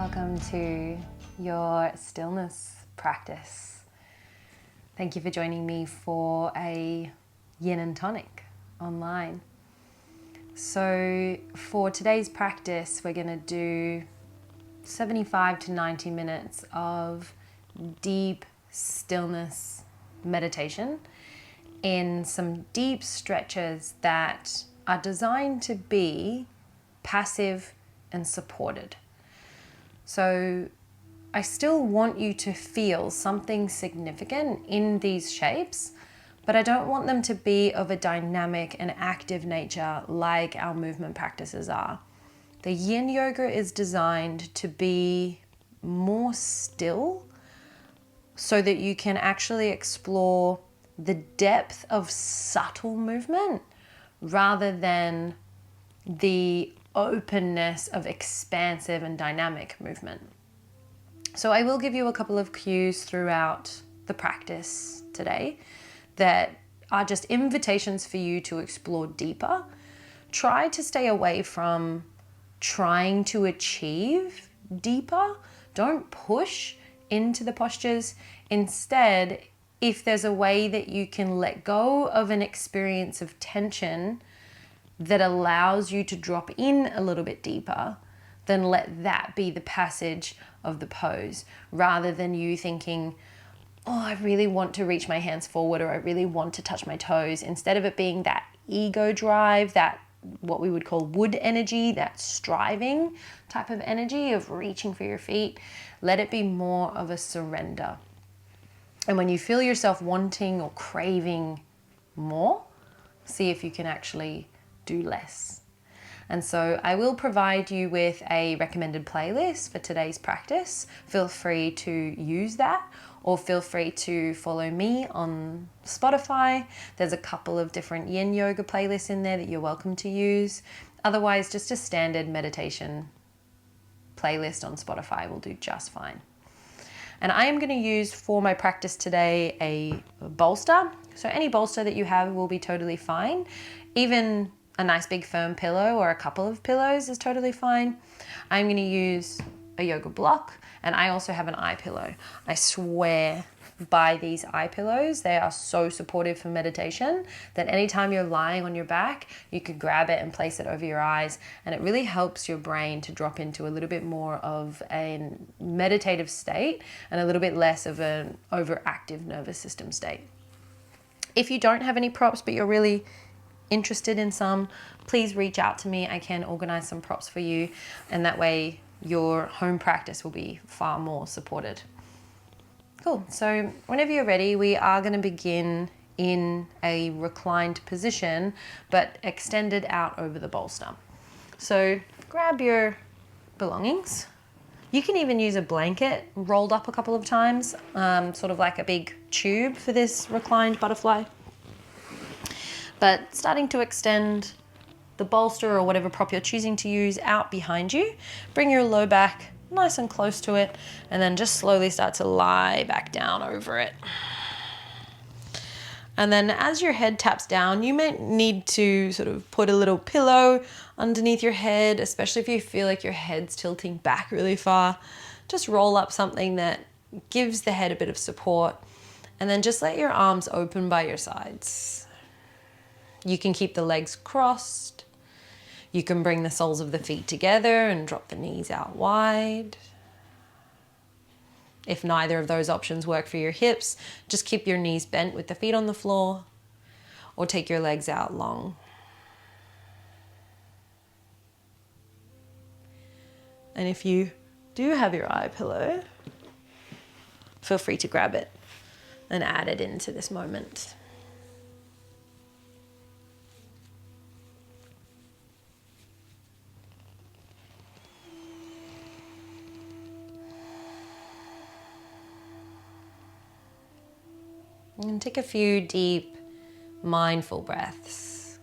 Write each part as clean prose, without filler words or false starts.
Welcome to your stillness practice. Thank you for joining me for a yin and tonic online. So for today's practice, we're going to do 75 to 90 minutes of deep stillness meditation in some deep stretches that are designed to be passive and supported. So I still want you to feel something significant in these shapes, but I don't want them to be of a dynamic and active nature like our movement practices are. The yin yoga is designed to be more still so that you can actually explore the depth of subtle movement rather than the openness of expansive and dynamic movement. So I will give you a couple of cues throughout the practice today that are just invitations for you to explore deeper. Try to stay away from trying to achieve deeper. Don't push into the postures. Instead, if there's a way that you can let go of an experience of tension that allows you to drop in a little bit deeper, then let that be the passage of the pose, rather than you thinking, oh, I really want to reach my hands forward, or I really want to touch my toes. Instead of it being that ego drive, that what we would call wood energy, that striving type of energy of reaching for your feet, let it be more of a surrender. And when you feel yourself wanting or craving more, see if you can actually do less. And so I will provide you with a recommended playlist for today's practice. Feel free to use that, or feel free to follow me on Spotify. There's a couple of different yin yoga playlists in there that you're welcome to use. Otherwise, just a standard meditation playlist on Spotify will do just fine. And I am going to use for my practice today a bolster. So any bolster that you have will be totally fine. Even a nice big firm pillow or a couple of pillows is totally fine. I'm going to use a yoga block, and I also have an eye pillow. I swear by these eye pillows. They are so supportive for meditation that anytime you're lying on your back, you could grab it and place it over your eyes, and it really helps your brain to drop into a little bit more of a meditative state and a little bit less of an overactive nervous system state. If you don't have any props but you're really interested in some, please reach out to me. I can organize some props for you, and that way your home practice will be far more supported. Cool. So whenever you're ready, we are going to begin in a reclined position, but extended out over the bolster. So grab your belongings. You can even use a blanket rolled up a couple of times, sort of like a big tube for this reclined butterfly. But starting to extend the bolster or whatever prop you're choosing to use out behind you. Bring your low back nice and close to it, and then just slowly start to lie back down over it. And then as your head taps down, you may need to sort of put a little pillow underneath your head, especially if you feel like your head's tilting back really far. Just roll up something that gives the head a bit of support, and then just let your arms open by your sides. You can keep the legs crossed. You can bring the soles of the feet together and drop the knees out wide. If neither of those options work for your hips, just keep your knees bent with the feet on the floor, or take your legs out long. And if you do have your eye pillow, feel free to grab it and add it into this moment. And take a few deep, mindful breaths.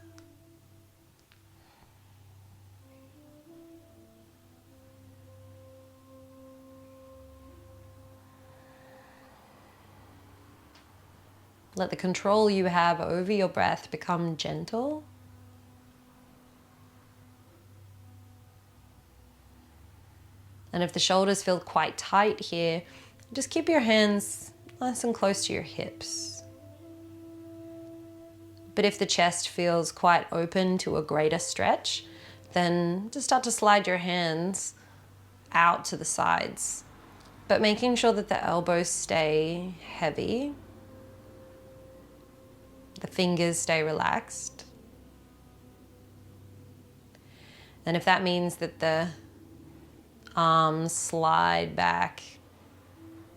Let the control you have over your breath become gentle. And if the shoulders feel quite tight here, just keep your hands nice and close to your hips. But if the chest feels quite open to a greater stretch, then just start to slide your hands out to the sides, but making sure that the elbows stay heavy, the fingers stay relaxed. And if that means that the arms slide back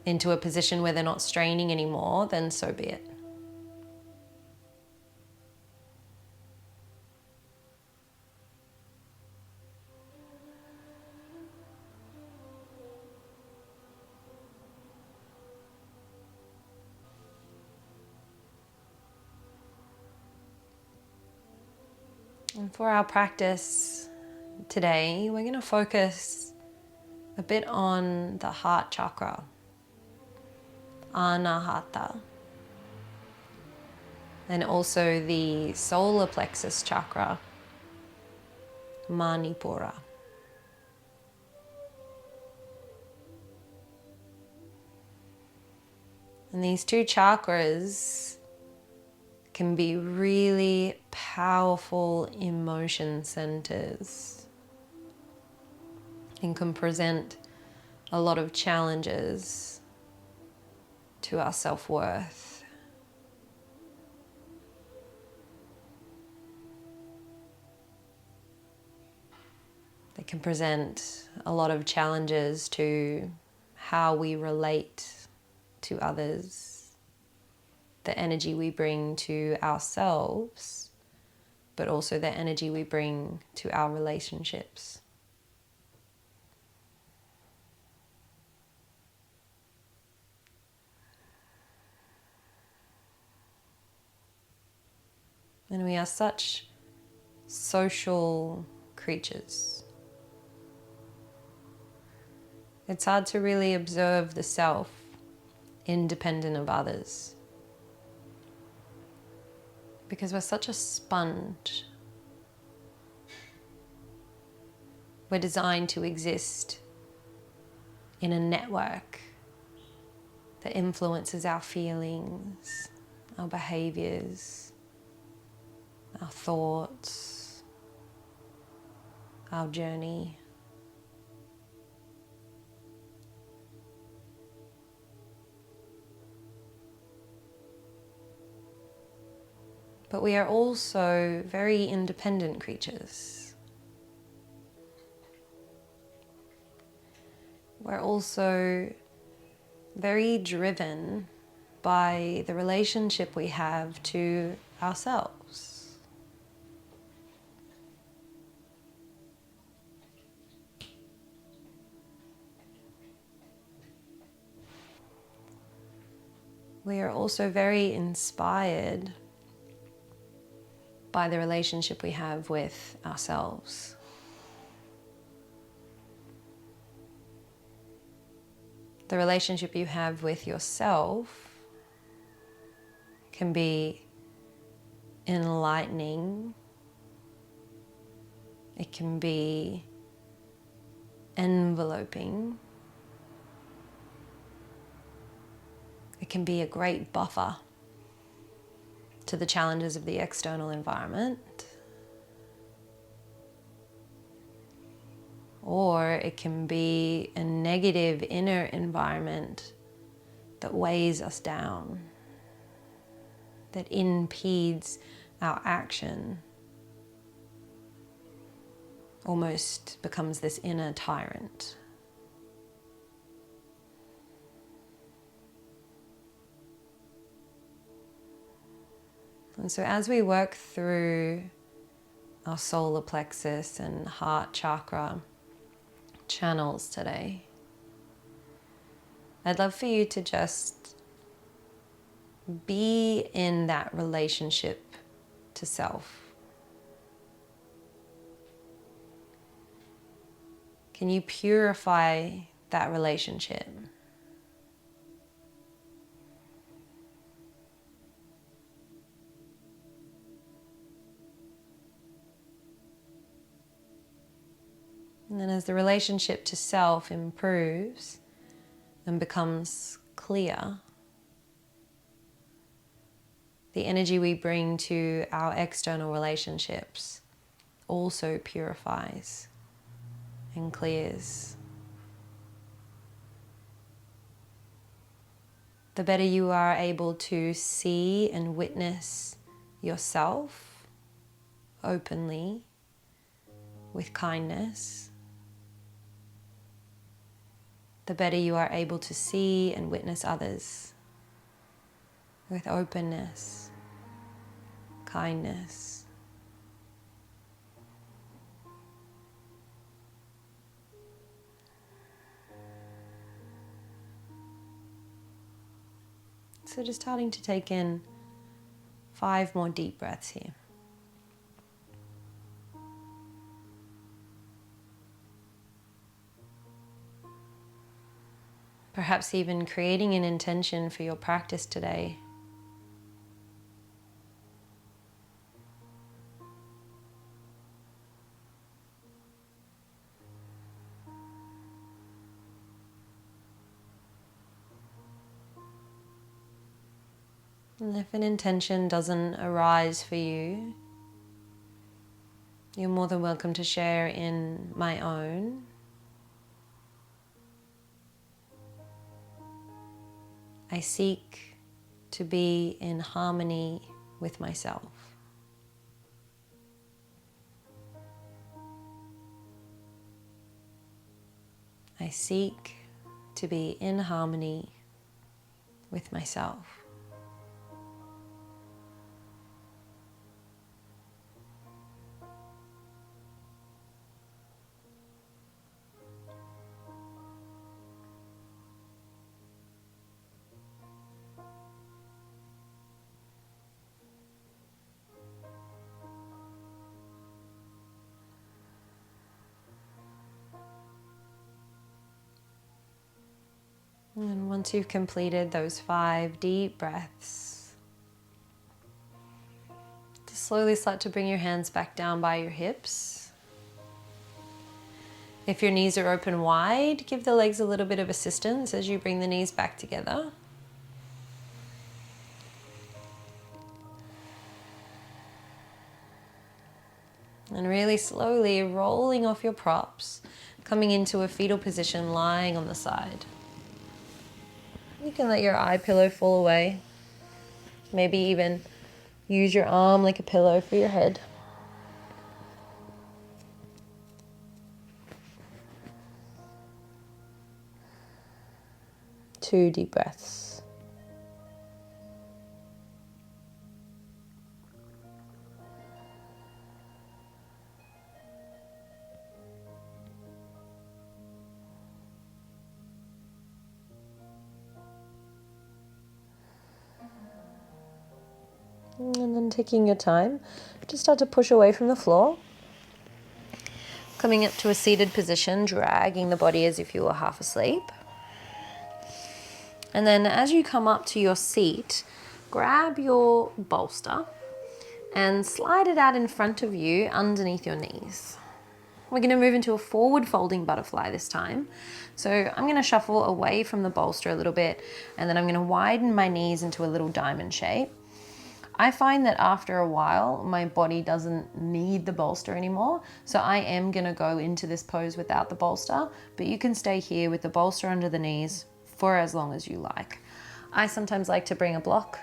into a position where they're not straining anymore, then so be it. And for our practice today, we're going to focus a bit on the heart chakra, anahata, and also the solar plexus chakra, manipura. And these two chakras can be really powerful emotion centers and can present a lot of challenges to our self-worth. They can present a lot of challenges to how we relate to others, the energy we bring to ourselves, but also the energy we bring to our relationships. And we are such social creatures. It's hard to really observe the self independent of others, because we're such a sponge. We're designed to exist in a network that influences our feelings, our behaviors, our thoughts, our journey. But we are also very independent creatures. We're also very driven by the relationship we have to ourselves. We are also very inspired by the relationship we have with ourselves. The relationship you have with yourself can be enlightening. It can be enveloping. It can be a great buffer to the challenges of the external environment. Or it can be a negative inner environment that weighs us down, that impedes our action, almost becomes this inner tyrant. And so as we work through our solar plexus and heart chakra channels today, I'd love for you to just be in that relationship to self. Can you purify that relationship? And then as the relationship to self improves and becomes clear, the energy we bring to our external relationships also purifies and clears. The better you are able to see and witness yourself openly with kindness, the better you are able to see and witness others with openness, kindness. So just starting to take in 5 more deep breaths here. Perhaps even creating an intention for your practice today. And if an intention doesn't arise for you, you're more than welcome to share in my own. I seek to be in harmony with myself. I seek to be in harmony with myself. And once you've completed those 5 deep breaths, just slowly start to bring your hands back down by your hips. If your knees are open wide, give the legs a little bit of assistance as you bring the knees back together. And really slowly rolling off your props, coming into a fetal position, lying on the side. You can let your eye pillow fall away. Maybe even use your arm like a pillow for your head. Two deep breaths. And then taking your time, just start to push away from the floor. Coming up to a seated position, dragging the body as if you were half asleep. And then as you come up to your seat, grab your bolster and slide it out in front of you underneath your knees. We're going to move into a forward folding butterfly this time. So I'm going to shuffle away from the bolster a little bit, and then I'm going to widen my knees into a little diamond shape. I find that after a while, my body doesn't need the bolster anymore. So I am gonna go into this pose without the bolster, but you can stay here with the bolster under the knees for as long as you like. I sometimes like to bring a block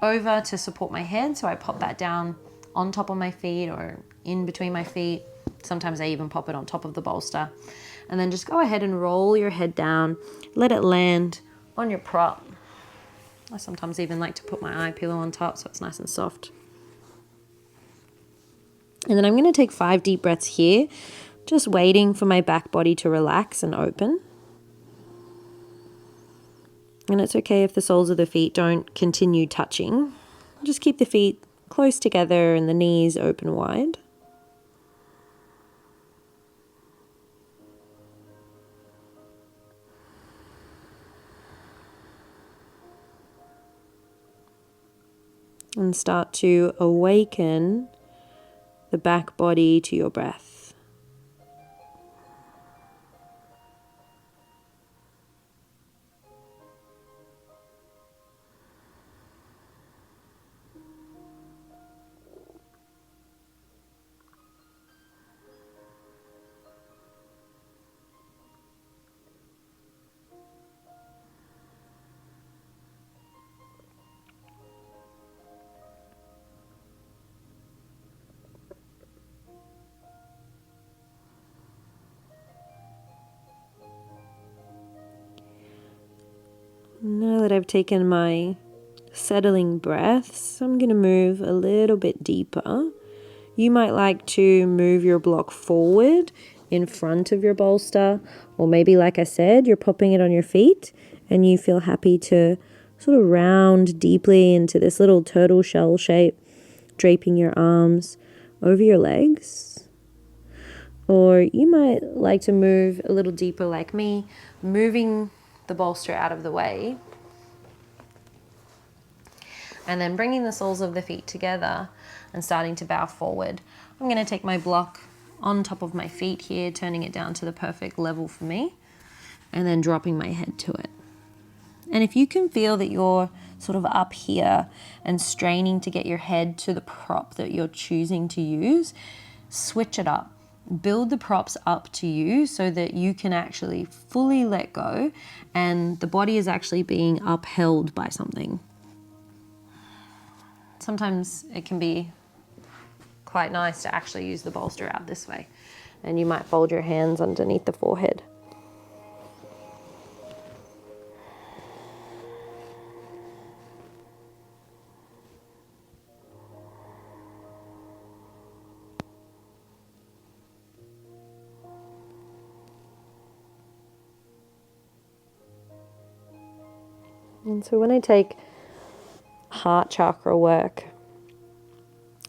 over to support my head. So I pop that down on top of my feet or in between my feet. Sometimes I even pop it on top of the bolster. And then just go ahead and roll your head down, let it land on your prop. I sometimes even like to put my eye pillow on top so it's nice and soft. And then I'm going to take 5 deep breaths here, just waiting for my back body to relax and open. And it's okay if the soles of the feet don't continue touching. Just keep the feet close together and the knees open wide. And start to awaken the back body to your breath. Now that I've taken my settling breaths, I'm going to move a little bit deeper. You might like to move your block forward in front of your bolster, or maybe, like I said, you're popping it on your feet and you feel happy to sort of round deeply into this little turtle shell shape, draping your arms over your legs. Or you might like to move a little deeper like me, moving the bolster out of the way, and then bringing the soles of the feet together and starting to bow forward. I'm going to take my block on top of my feet here, turning it down to the perfect level for me, and then dropping my head to it. And if you can feel that you're sort of up here and straining to get your head to the prop that you're choosing to use, switch it up. Build the props up to you so that you can actually fully let go and the body is actually being upheld by something. Sometimes it can be quite nice to actually use the bolster out this way, and you might fold your hands underneath the forehead. And so when I take heart chakra work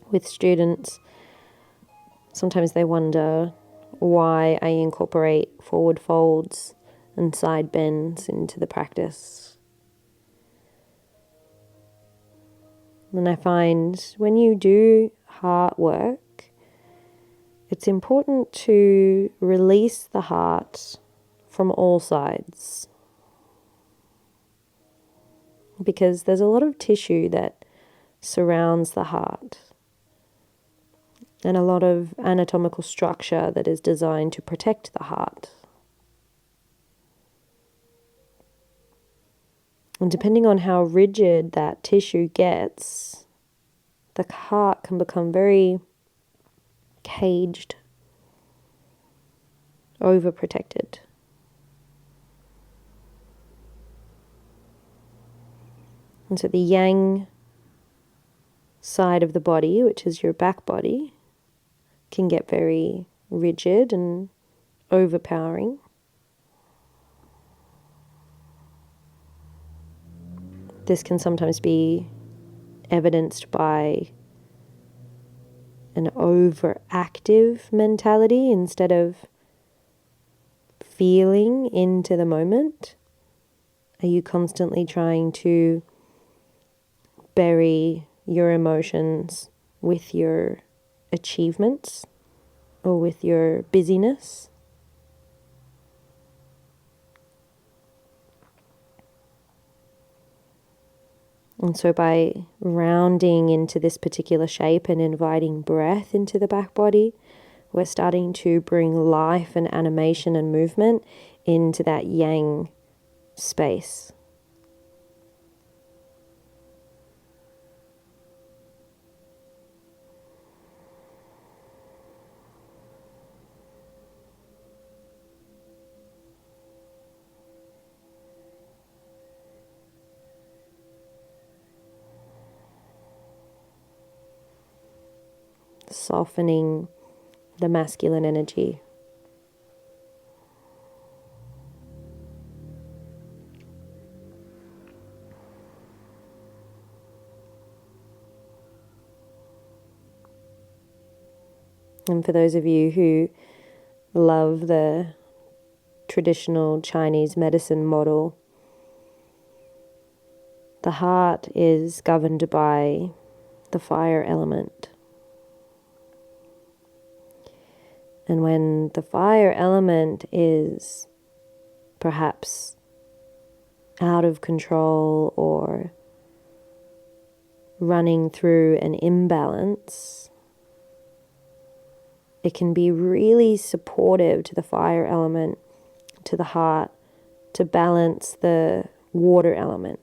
with students, sometimes they wonder why I incorporate forward folds and side bends into the practice. And I find when you do heart work, it's important to release the heart from all sides, because there's a lot of tissue that surrounds the heart and a lot of anatomical structure that is designed to protect the heart. And depending on how rigid that tissue gets, the heart can become very caged, overprotected. And so the yang side of the body, which is your back body, can get very rigid and overpowering. This can sometimes be evidenced by an overactive mentality instead of feeling into the moment. Are you constantly trying to bury your emotions with your achievements or with your busyness? And so by rounding into this particular shape and inviting breath into the back body, we're starting to bring life and animation and movement into that yang space. Softening the masculine energy. And for those of you who love the traditional Chinese medicine model, the heart is governed by the fire element. And when the fire element is perhaps out of control or running through an imbalance, it can be really supportive to the fire element, to the heart, to balance the water element.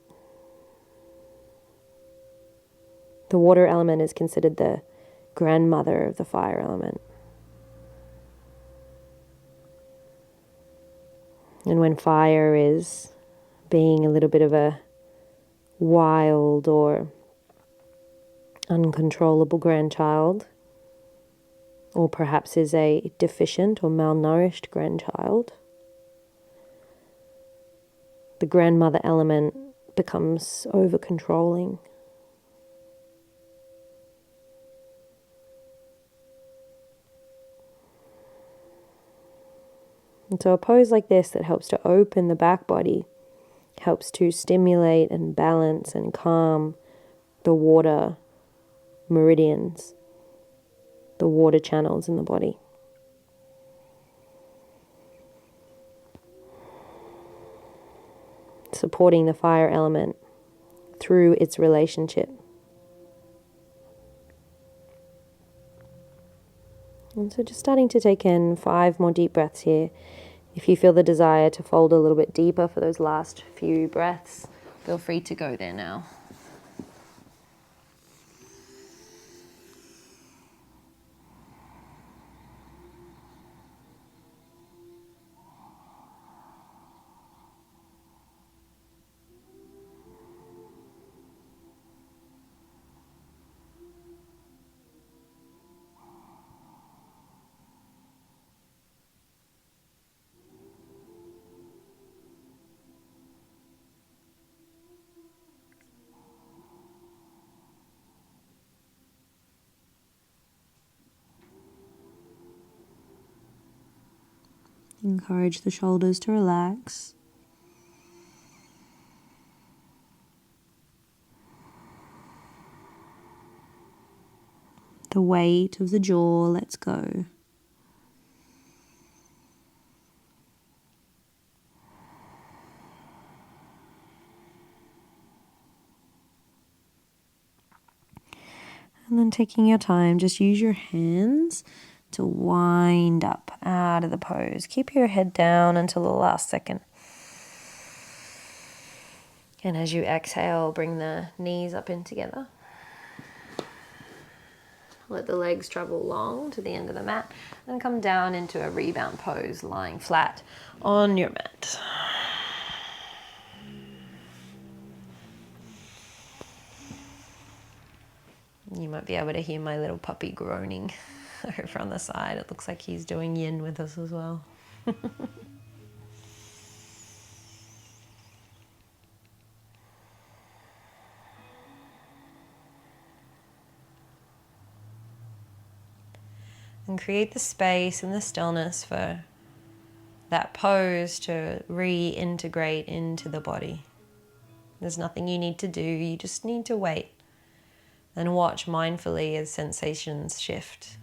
The water element is considered the grandmother of the fire element. And when fire is being a little bit of a wild or uncontrollable grandchild, or perhaps is a deficient or malnourished grandchild, the grandmother element becomes over-controlling. And so a pose like this that helps to open the back body helps to stimulate and balance and calm the water meridians, the water channels in the body. Supporting the fire element through its relationship. And so just starting to take in 5 more deep breaths here. If you feel the desire to fold a little bit deeper for those last few breaths, feel free to go there now. Encourage the shoulders to relax. The weight of the jaw lets go. And then taking your time, just use your hands to wind up out of the pose. Keep your head down until the last second. And as you exhale, bring the knees up in together. Let the legs travel long to the end of the mat and come down into a rebound pose, lying flat on your mat. You might be able to hear my little puppy groaning over on the side. It looks like he's doing yin with us as well. And create the space and the stillness for that pose to reintegrate into the body. There's nothing you need to do, you just need to wait and watch mindfully as sensations shift.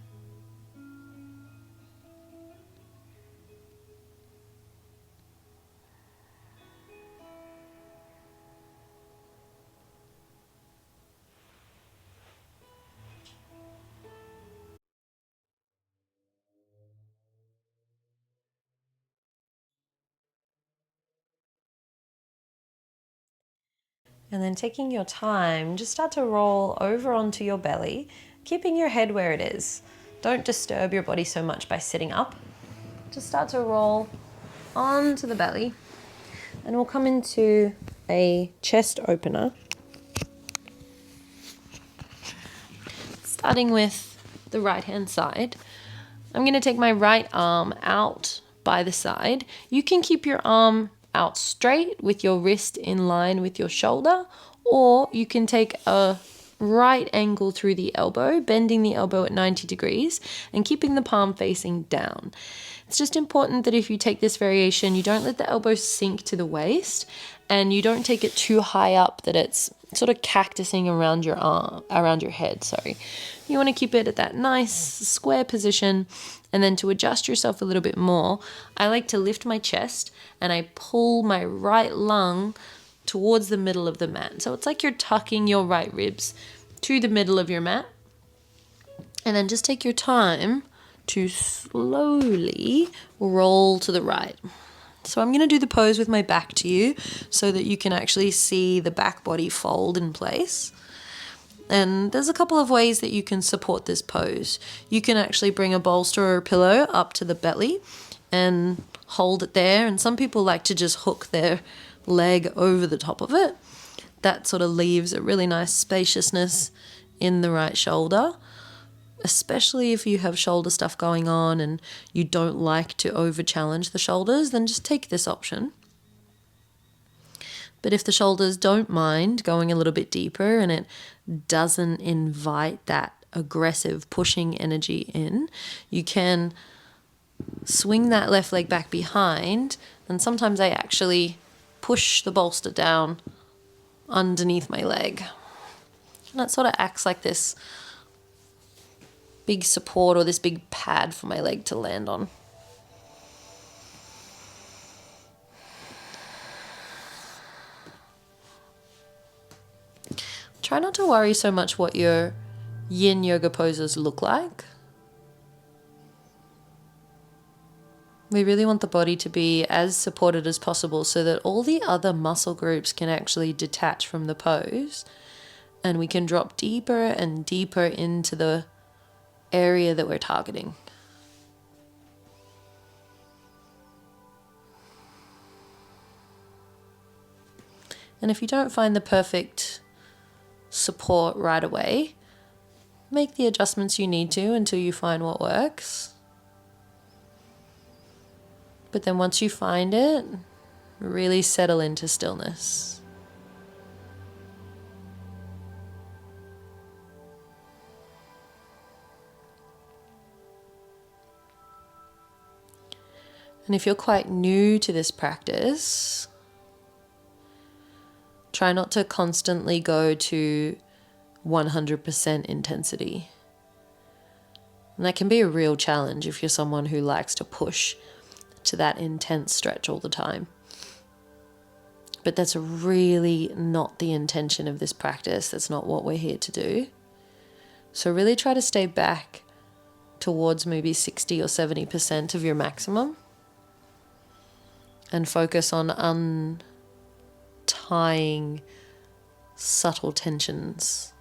And then taking your time, just start to roll over onto your belly, keeping your head where it is. Don't disturb your body so much by sitting up. Just start to roll onto the belly, and we'll come into a chest opener. Starting with the right hand side, I'm going to take my right arm out by the side. You can keep your arm out straight with your wrist in line with your shoulder, or you can take a right angle through the elbow, bending the elbow at 90 degrees and keeping the palm facing down. It's just important that if you take this variation, you don't let the elbow sink to the waist and you don't take it too high up that it's sort of cactusing around your arm, around your head, sorry. You want to keep it at that nice square position. And then to adjust yourself a little bit more, I like to lift my chest and I pull my right lung towards the middle of the mat. So it's like you're tucking your right ribs to the middle of your mat. And then just take your time to slowly roll to the right. So I'm going to do the pose with my back to you so that you can actually see the back body fold in place. And there's a couple of ways that you can support this pose. You can actually bring a bolster or a pillow up to the belly and hold it there. And some people like to just hook their leg over the top of it. That sort of leaves a really nice spaciousness in the right shoulder, especially if you have shoulder stuff going on and you don't like to over challenge the shoulders, then just take this option. But if the shoulders don't mind going a little bit deeper and it doesn't invite that aggressive pushing energy in, you can swing that left leg back behind, and sometimes I actually push the bolster down underneath my leg. And it sort of acts like this big support or this big pad for my leg to land on. Try not to worry so much what your yin yoga poses look like. We really want the body to be as supported as possible so that all the other muscle groups can actually detach from the pose and we can drop deeper and deeper into the area that we're targeting. And if you don't find the perfect support right away, make the adjustments you need to until you find what works. But then once you find it, really settle into stillness. And if you're quite new to this practice, try not to constantly go to 100% intensity. And that can be a real challenge if you're someone who likes to push to that intense stretch all the time. But that's really not the intention of this practice. That's not what we're here to do. So really try to stay back towards maybe 60 or 70% of your maximum and focus on untying subtle tensions.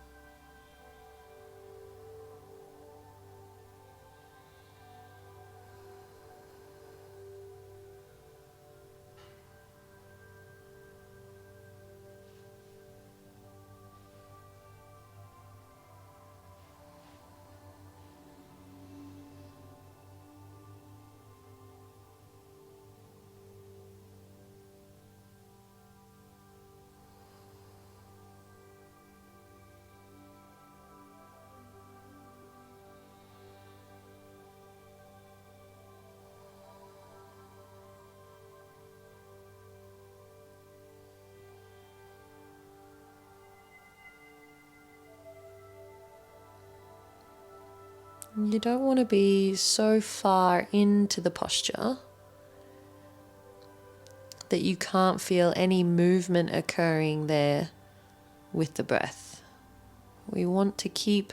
You don't want to be so far into the posture that you can't feel any movement occurring there with the breath. We want to keep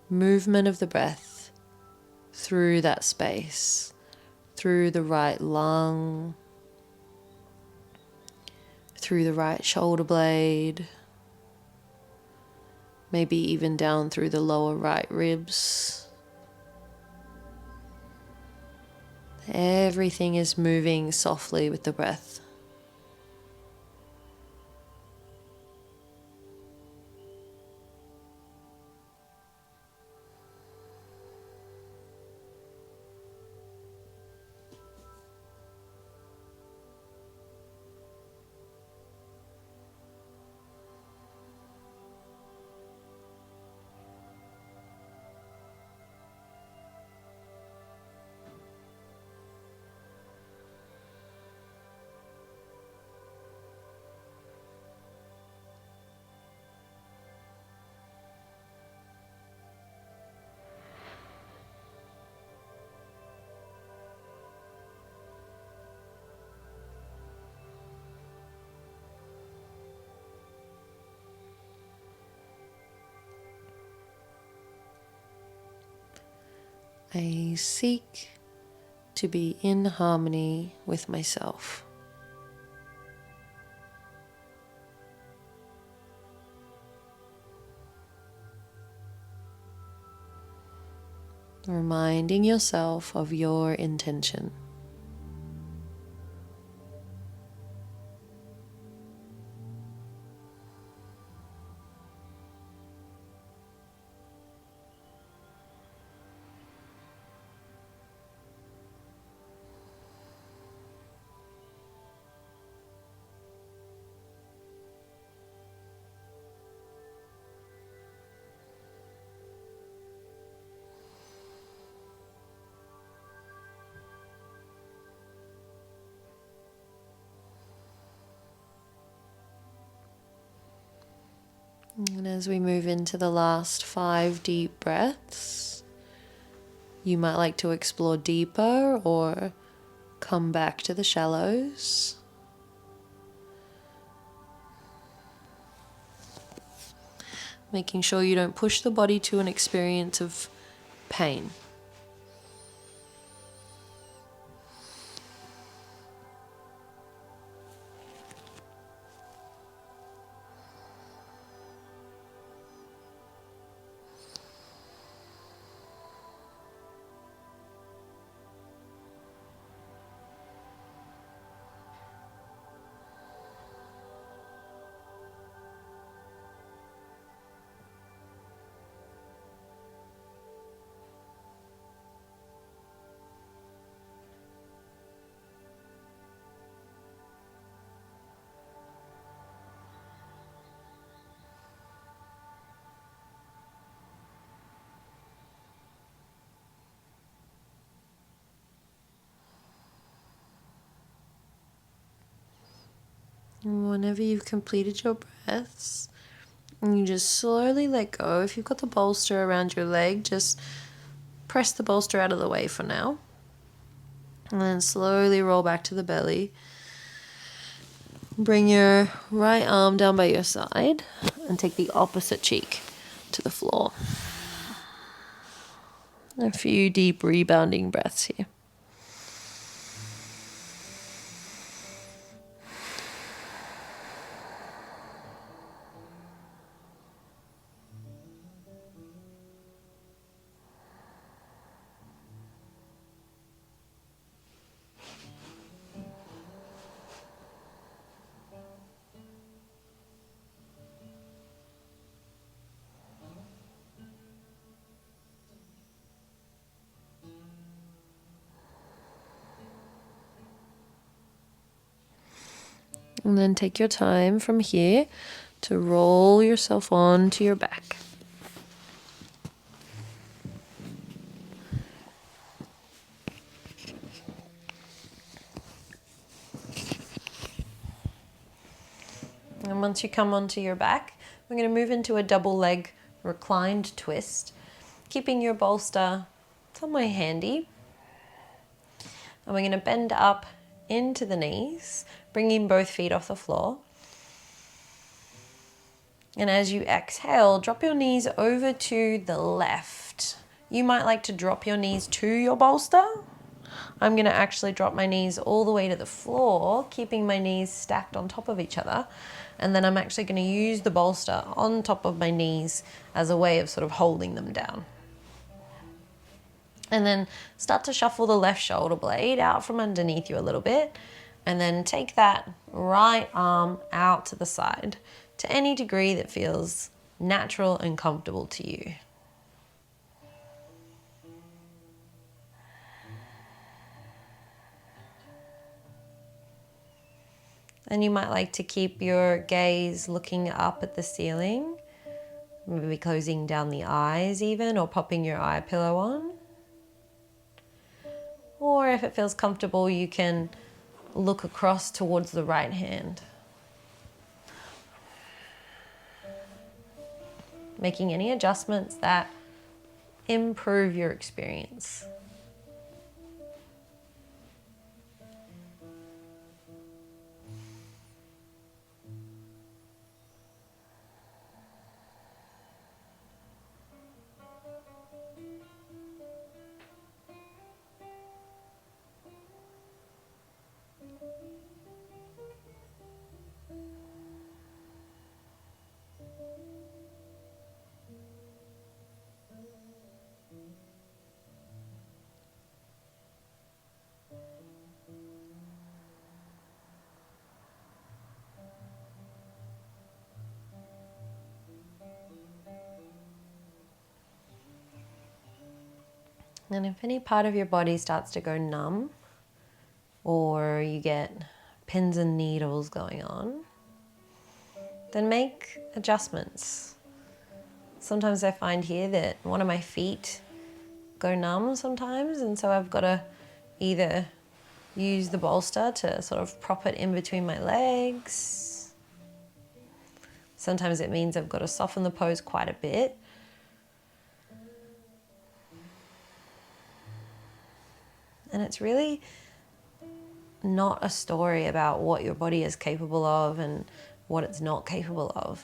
movement of the breath through that space, through the right lung, through the right shoulder blade, maybe even down through the lower right ribs. Everything is moving softly with the breath. I seek to be in harmony with myself. Reminding yourself of your intention. And as we move into the last 5 deep breaths, you might like to explore deeper or come back to the shallows. Making sure you don't push the body to an experience of pain. And whenever you've completed your breaths, you just slowly let go. If you've got the bolster around your leg, just press the bolster out of the way for now. And then slowly roll back to the belly. Bring your right arm down by your side and take the opposite cheek to the floor. A few deep rebounding breaths here. And then take your time from here to roll yourself onto your back. And once you come onto your back, we're going to move into a double leg reclined twist, keeping your bolster somewhere handy. And we're going to bend up into the knees, bringing both feet off the floor. And as you exhale, drop your knees over to the left. You might like to drop your knees to your bolster. I'm going to actually drop my knees all the way to the floor, keeping my knees stacked on top of each other. And then I'm actually going to use the bolster on top of my knees as a way of sort of holding them down. And then start to shuffle the left shoulder blade out from underneath you a little bit. And then take that right arm out to the side to any degree that feels natural and comfortable to you. And you might like to keep your gaze looking up at the ceiling, maybe closing down the eyes even, or popping your eye pillow on. Or if it feels comfortable, you can look across towards the right hand. Making any adjustments that improve your experience. And if any part of your body starts to go numb, or you get pins and needles going on, then make adjustments. Sometimes I find here that one of my feet go numb sometimes, and so I've got to either use the bolster to sort of prop it in between my legs. Sometimes it means I've got to soften the pose quite a bit. And it's really not a story about what your body is capable of and what it's not capable of.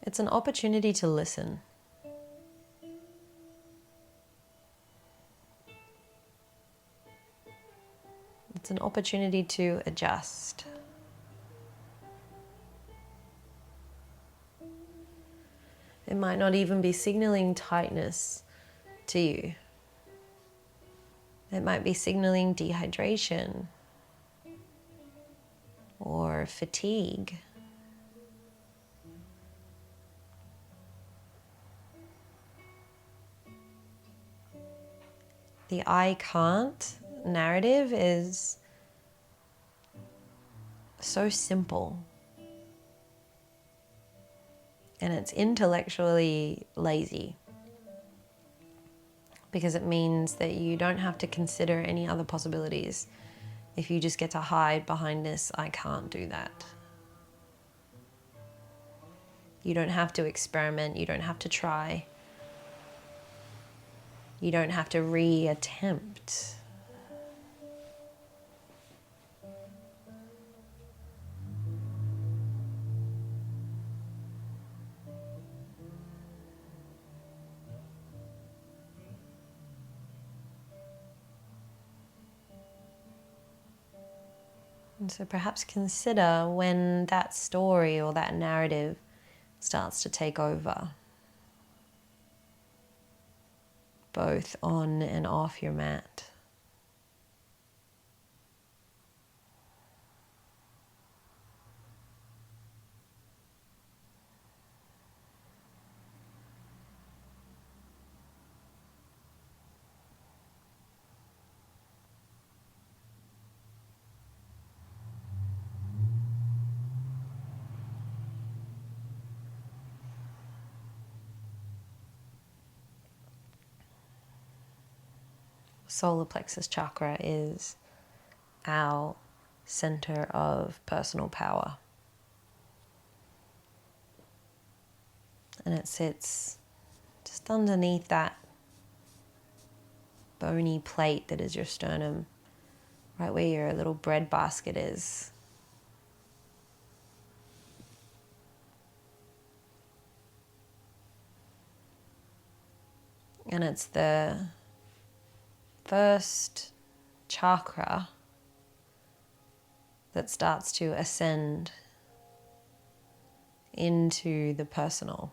It's an opportunity to listen. It's an opportunity to adjust. It might not even be signaling tightness to you. It might be signaling dehydration or fatigue. The I can't narrative is so simple. And it's intellectually lazy. Because it means that you don't have to consider any other possibilities if you just get to hide behind this, I can't do that. You don't have to experiment, you don't have to try. You don't have to reattempt. And so perhaps consider when that story or that narrative starts to take over, both on and off your mat. Solar plexus chakra is our center of personal power. And it sits just underneath that bony plate that is your sternum, right where your little bread basket is. And it's the first chakra that starts to ascend into the personal.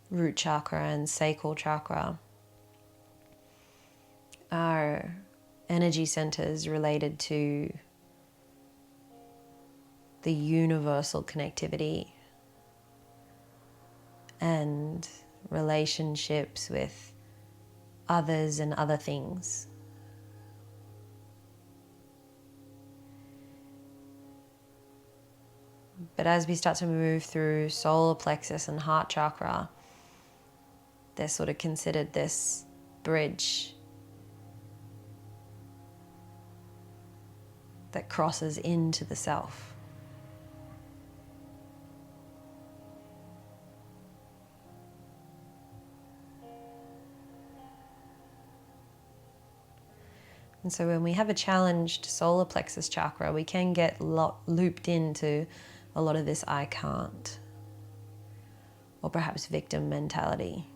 Root chakra and sacral chakra are energy centers related to the universal connectivity and relationships with others and other things. But as we start to move through solar plexus and heart chakra, they're sort of considered this bridge that crosses into the self. And so when we have a challenged solar plexus chakra, we can get looped into a lot of this I can't, or perhaps victim mentality,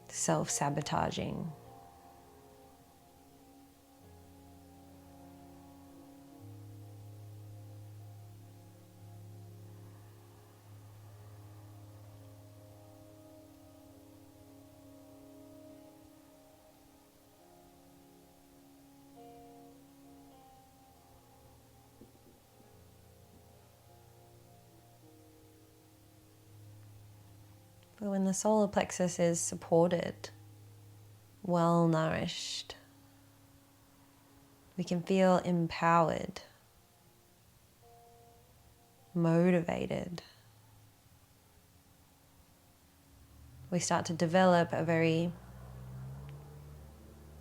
self-sabotaging. But when the solar plexus is supported, well nourished, we can feel empowered, motivated. we start to develop a very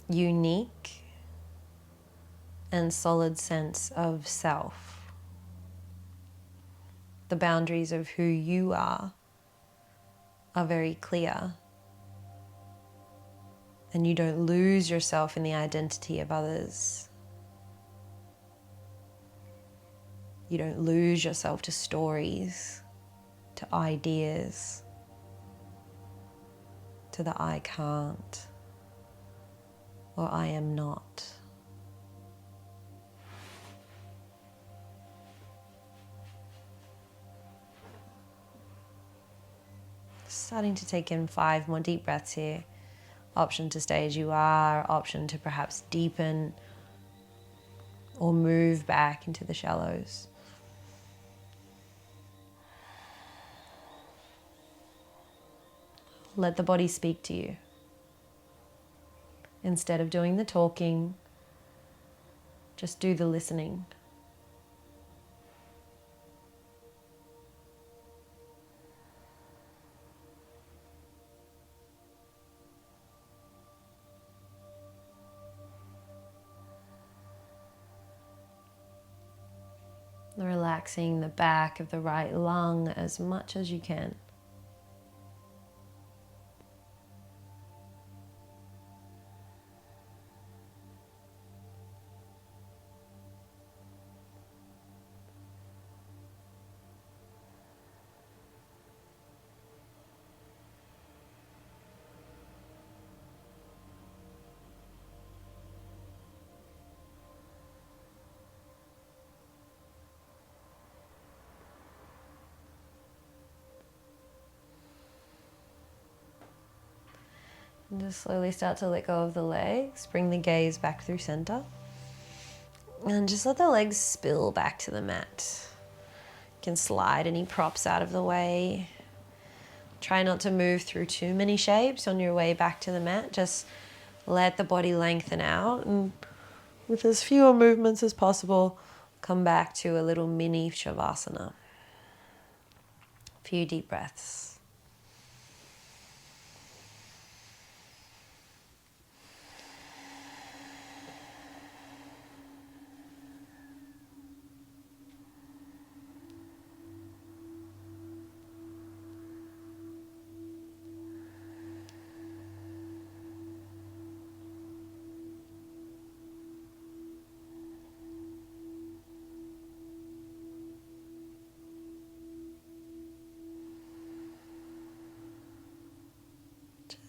unique and solid sense of self. The boundaries of who you are very clear, and you don't lose yourself in the identity of others. You don't lose yourself to stories, to ideas, to the I can't or I am not. Starting to take in 5 more deep breaths here. Option to stay as you are, option to perhaps deepen or move back into the shallows. Let the body speak to you. Instead of doing the talking, just do the listening. Relaxing the back of the right lung as much as you can. And just slowly start to let go of the legs. Bring the gaze back through center. And just let the legs spill back to the mat. You can slide any props out of the way. Try not to move through too many shapes on your way back to the mat. Just let the body lengthen out. And with as fewer movements as possible, come back to a little mini Shavasana. A few deep breaths.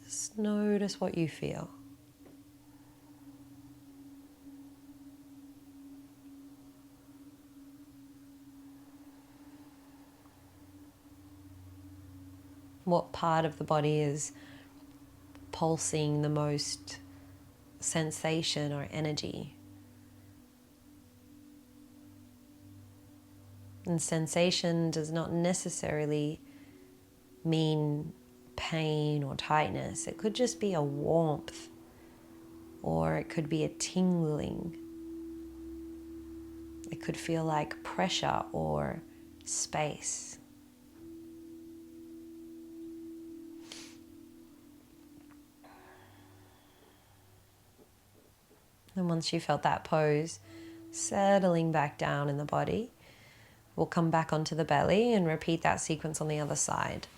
Just notice what you feel. What part of the body is pulsing the most sensation or energy? And sensation does not necessarily mean pain or tightness. It could just be a warmth, or it could be a tingling. It could feel like pressure or space. And once you felt that pose, settling back down in the body, we'll come back onto the belly and repeat that sequence on the other side.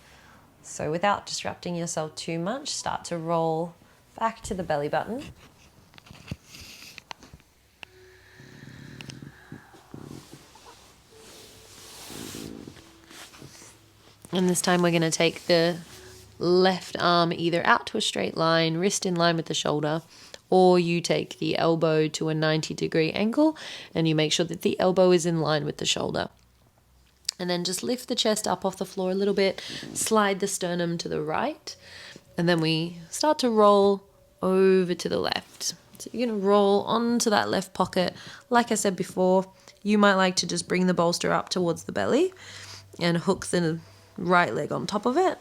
So without disrupting yourself too much, start to roll back to the belly button. And this time we're going to take the left arm either out to a straight line, wrist in line with the shoulder, or you take the elbow to a 90-degree angle and you make sure that the elbow is in line with the shoulder. And then just lift the chest up off the floor a little bit, slide the sternum to the right, and then we start to roll over to the left. So you're going to roll onto that left pocket. Like I said before, you might like to just bring the bolster up towards the belly and hook the right leg on top of it.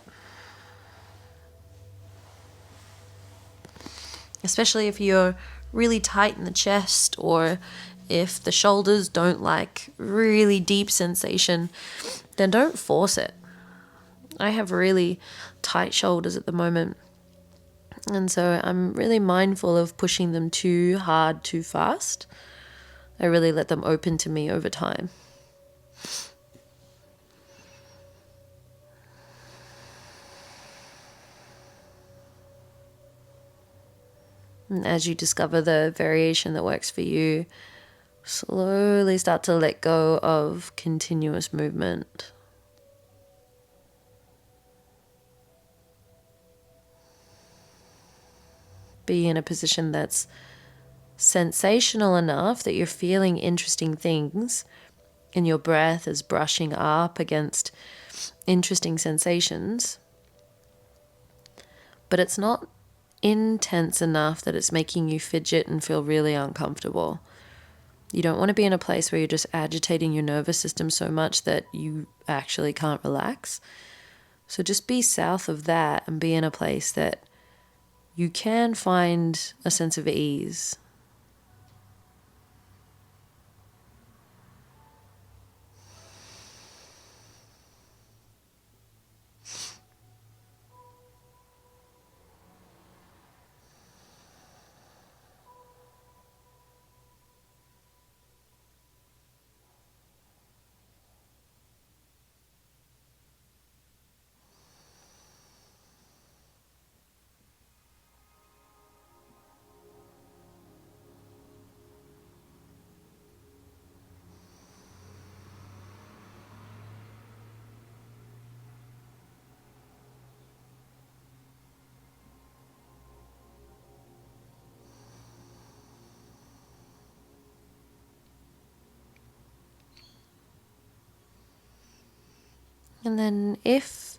Especially if you're really tight in the chest, or if the shoulders don't like really deep sensation, then don't force it. I have really tight shoulders at the moment. And so I'm really mindful of pushing them too hard, too fast. I really let them open to me over time. And as you discover the variation that works for you, slowly start to let go of continuous movement. Be in a position that's sensational enough that you're feeling interesting things, and your breath is brushing up against interesting sensations, but it's not intense enough that it's making you fidget and feel really uncomfortable. You don't want to be in a place where you're just agitating your nervous system so much that you actually can't relax. So just be south of that and be in a place that you can find a sense of ease. And then if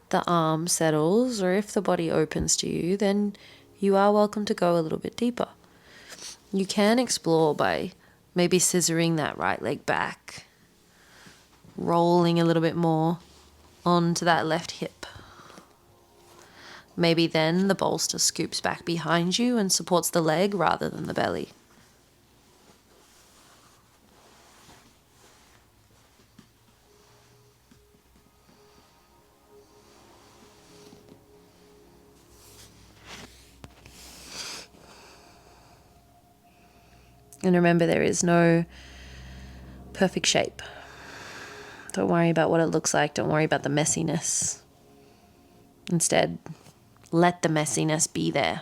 the arm settles or if the body opens to you, then you are welcome to go a little bit deeper. You can explore by maybe scissoring that right leg back, rolling a little bit more onto that left hip. Maybe then the bolster scoops back behind you and supports the leg rather than the belly. And remember, there is no perfect shape. Don't worry about what it looks like. Don't worry about the messiness. Instead, let the messiness be there.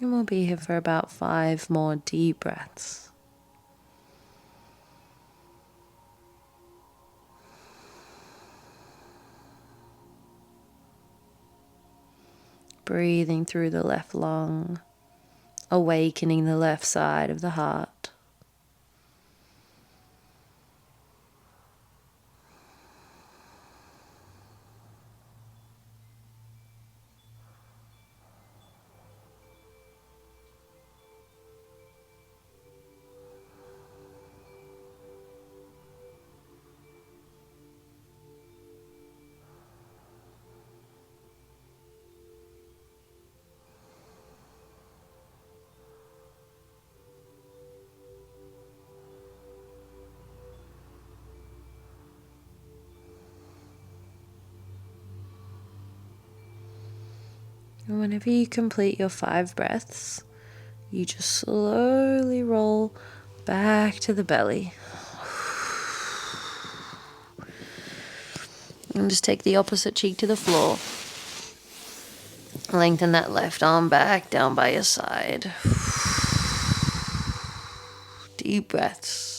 And we'll be here for about 5 more deep breaths. Breathing through the left lung, awakening the left side of the heart. And whenever you complete your 5 breaths, you just slowly roll back to the belly. And just take the opposite cheek to the floor. Lengthen that left arm back down by your side. Deep breaths.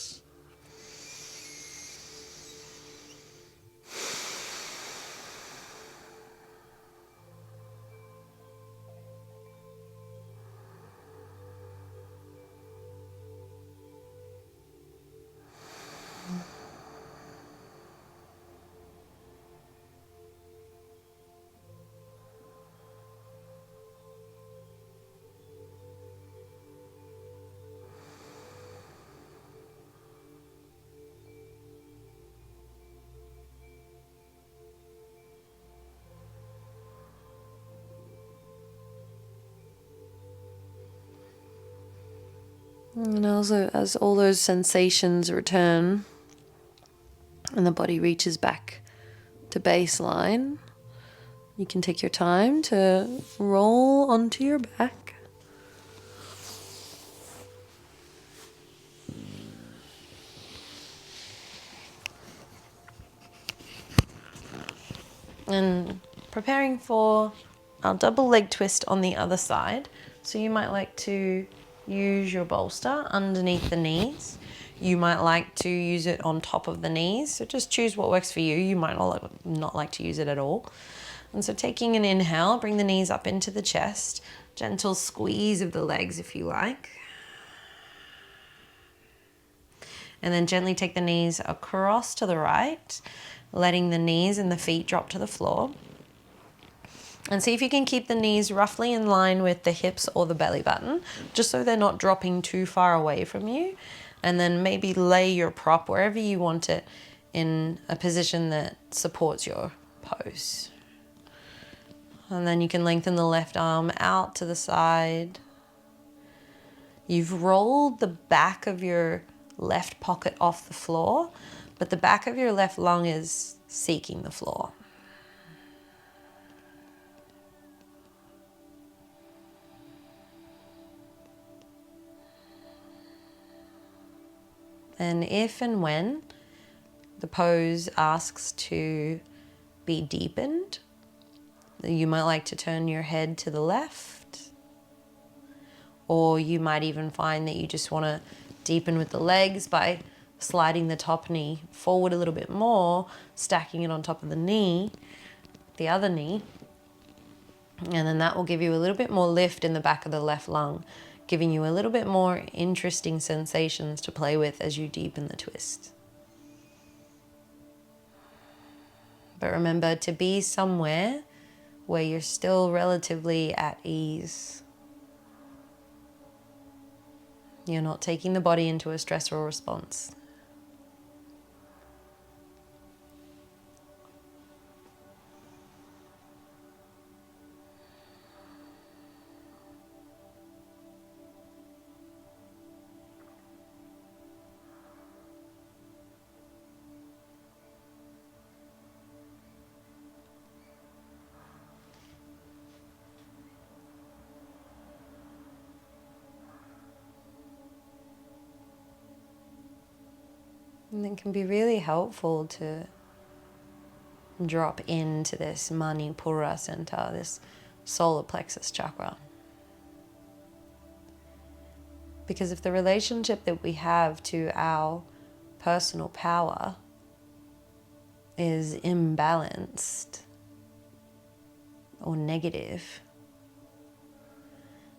And also, as all those sensations return and the body reaches back to baseline, you can take your time to roll onto your back. And preparing for our double leg twist on the other side. So you might like to use your bolster underneath the knees. You might like to use it on top of the knees. So just choose what works for you. You might not like to use it at all. And so taking an inhale, bring the knees up into the chest. Gentle squeeze of the legs if you like. And then gently take the knees across to the right, letting the knees and the feet drop to the floor. And see if you can keep the knees roughly in line with the hips or the belly button, just so they're not dropping too far away from you. And then maybe lay your prop wherever you want it in a position that supports your pose. And then you can lengthen the left arm out to the side. You've rolled the back of your left pocket off the floor, but the back of your left lung is seeking the floor. And if and when the pose asks to be deepened, you might like to turn your head to the left, or you might even find that you just want to deepen with the legs by sliding the top knee forward a little bit more, stacking it on top of the knee, the other knee, and then that will give you a little bit more lift in the back of the left lung, giving you a little bit more interesting sensations to play with as you deepen the twist. But remember to be somewhere where you're still relatively at ease. You're not taking the body into a stressful response. And it can be really helpful to drop into this Manipura center, this solar plexus chakra. Because if the relationship that we have to our personal power is imbalanced or negative,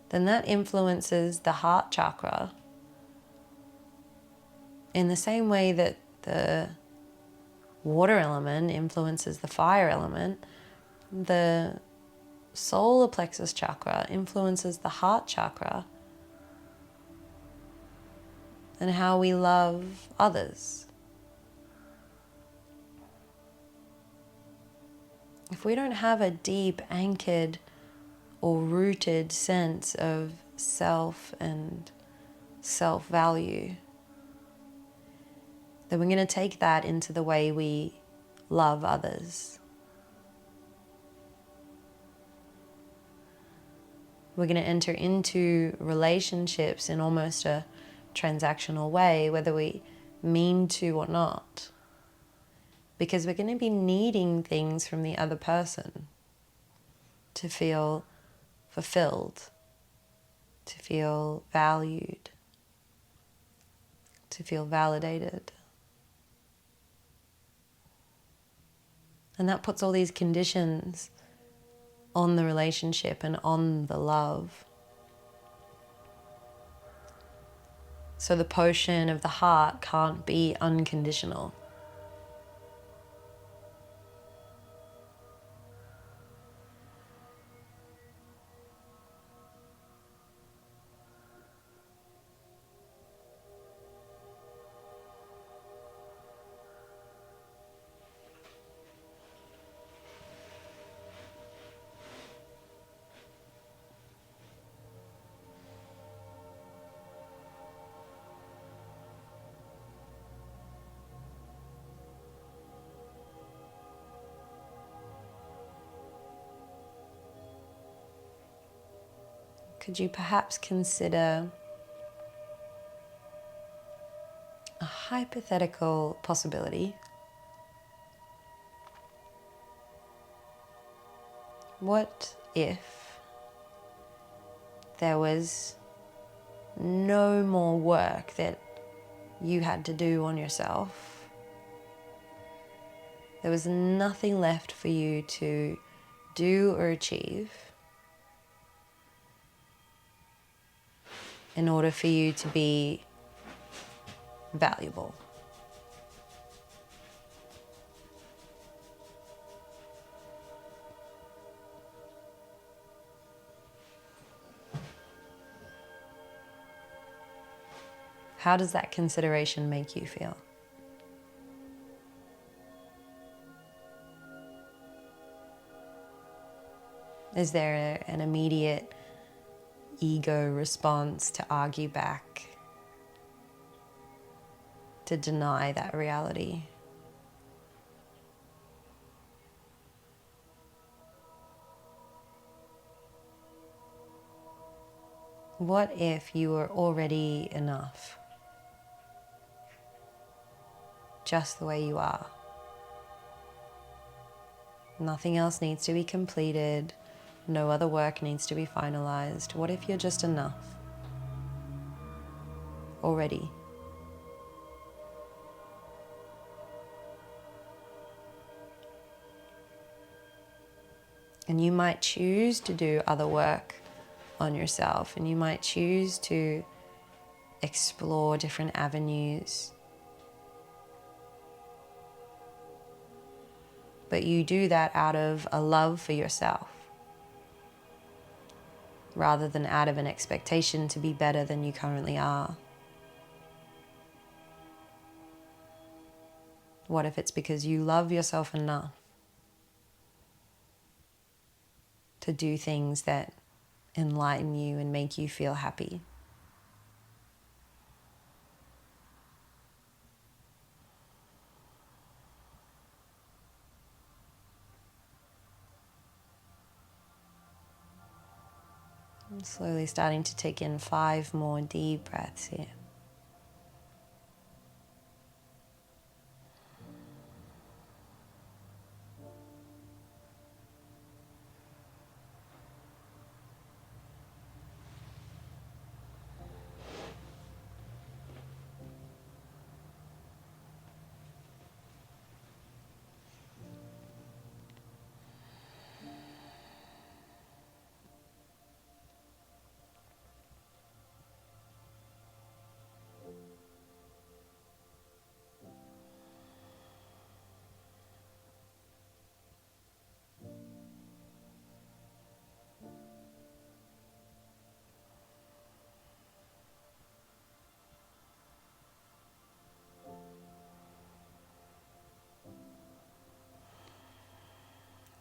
then that influences the heart chakra in the same way that the water element influences the fire element. The solar plexus chakra influences the heart chakra and how we love others. If we don't have a deep, anchored or rooted sense of self and self-value, then we're going to take that into the way we love others. We're going to enter into relationships in almost a transactional way, whether we mean to or not. Because we're going to be needing things from the other person to feel fulfilled, to feel valued, to feel validated. And that puts all these conditions on the relationship and on the love. So the potion of the heart can't be unconditional. Could you perhaps consider a hypothetical possibility? What if there was no more work that you had to do on yourself? There was nothing left for you to do or achieve in order for you to be valuable. How does that consideration make you feel? Is there an immediate ego response to argue back, to deny that reality? What if you were already enough? Just the way you are. Nothing else needs to be completed. No other work needs to be finalized. What if you're just enough? Already. And you might choose to do other work on yourself, and you might choose to explore different avenues. But you do that out of a love for yourself, rather than out of an expectation to be better than you currently are. What if it's because you love yourself enough to do things that enlighten you and make you feel happy? I'm slowly starting to take in 5 more deep breaths here.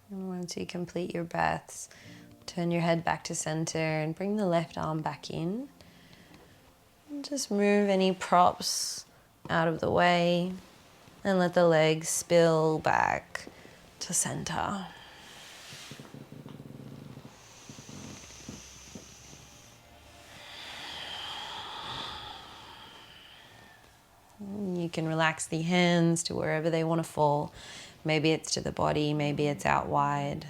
And once you complete your breaths, turn your head back to center and bring the left arm back in. And just move any props out of the way and let the legs spill back to center. You can relax the hands to wherever they want to fall. Maybe it's to the body, maybe it's out wide.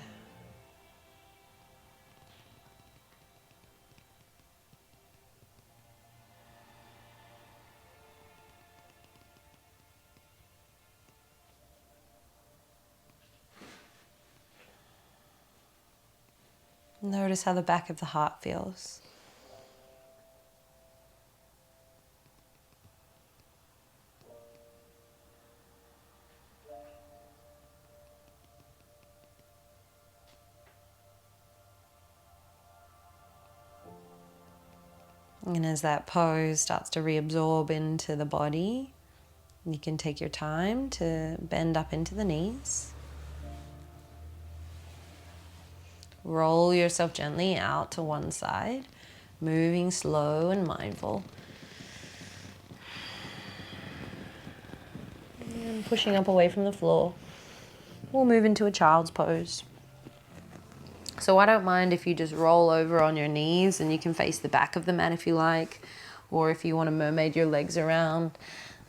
Notice how the back of the heart feels. And as that pose starts to reabsorb into the body, you can take your time to bend up into the knees. Roll yourself gently out to one side, moving slow and mindful. And pushing up away from the floor. We'll move into a child's pose. So I don't mind if you just roll over on your knees and you can face the back of the mat if you like, or if you want to mermaid your legs around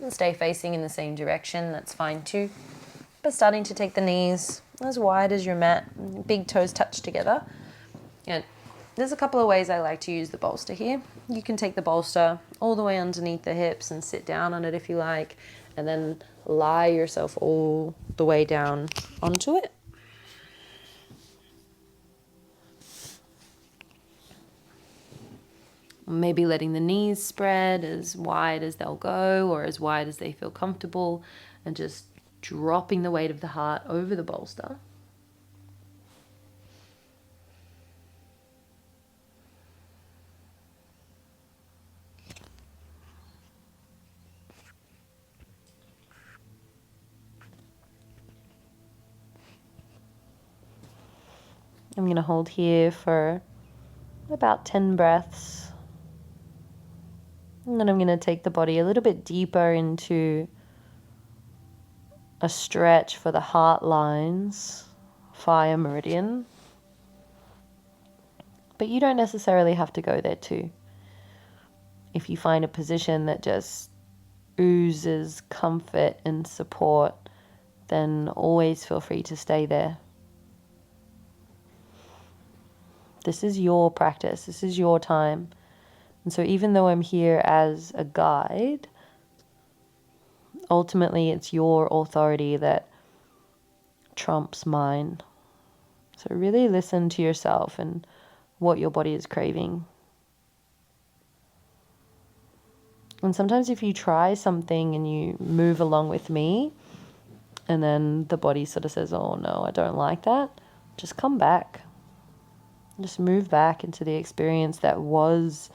and stay facing in the same direction, that's fine too. But starting to take the knees as wide as your mat, big toes touch together. And there's a couple of ways I like to use the bolster here. You can take the bolster all the way underneath the hips and sit down on it if you like, and then lie yourself all the way down onto it. Maybe letting the knees spread as wide as they'll go or as wide as they feel comfortable, and just dropping the weight of the heart over the bolster. I'm going to hold here for about 10 breaths. And then I'm going to take the body a little bit deeper into a stretch for the heart lines, fire meridian. But you don't necessarily have to go there too. If you find a position that just oozes comfort and support, then always feel free to stay there. This is your practice. This is your time. And so even though I'm here as a guide, ultimately it's your authority that trumps mine. So really listen to yourself and what your body is craving. And sometimes if you try something and you move along with me, and then the body sort of says, oh no, I don't like that, just come back. Just move back into the experience that was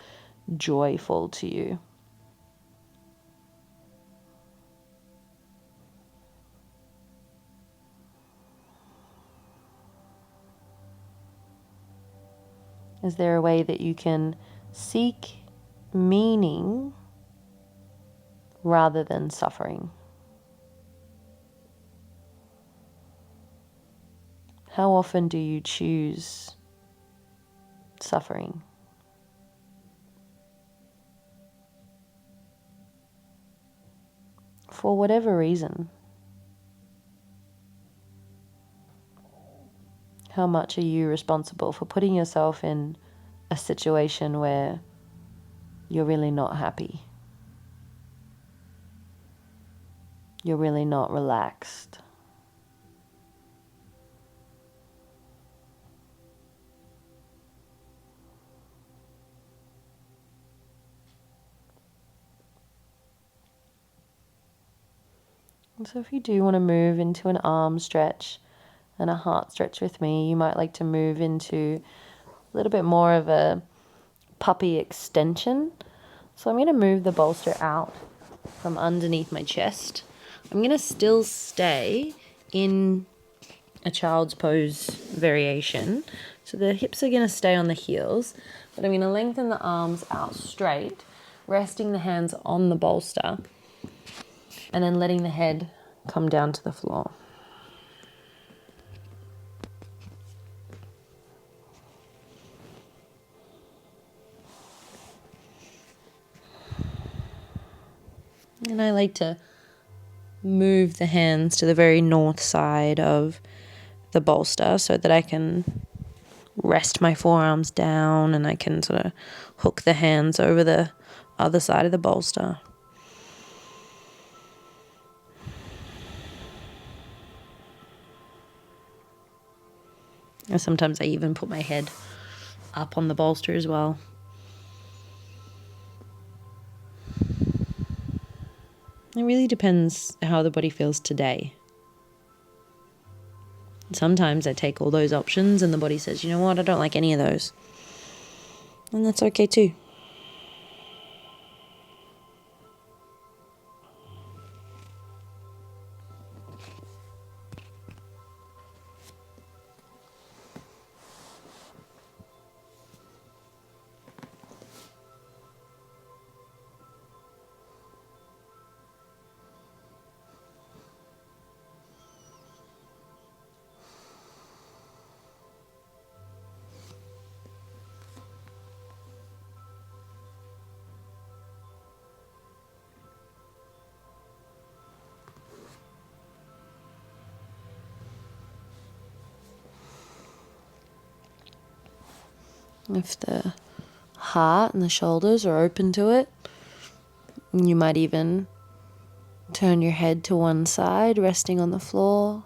joyful to you. Is there a way that you can seek meaning rather than suffering? How often do you choose suffering? For whatever reason. How much are you responsible for putting yourself in a situation where you're really not happy? You're really not relaxed. And so if you do want to move into an arm stretch and a heart stretch with me, you might like to move into a little bit more of a puppy extension. So I'm going to move the bolster out from underneath my chest. I'm going to still stay in a child's pose variation. So the hips are going to stay on the heels, but I'm going to lengthen the arms out straight, resting the hands on the bolster, and then letting the head come down to the floor. And I like to move the hands to the very north side of the bolster so that I can rest my forearms down and I can sort of hook the hands over the other side of the bolster. And sometimes I even put my head up on the bolster as well. It really depends how the body feels today. Sometimes I take all those options and the body says, you know what, I don't like any of those. And that's okay too. If the heart and the shoulders are open to it, you might even turn your head to one side, resting on the floor.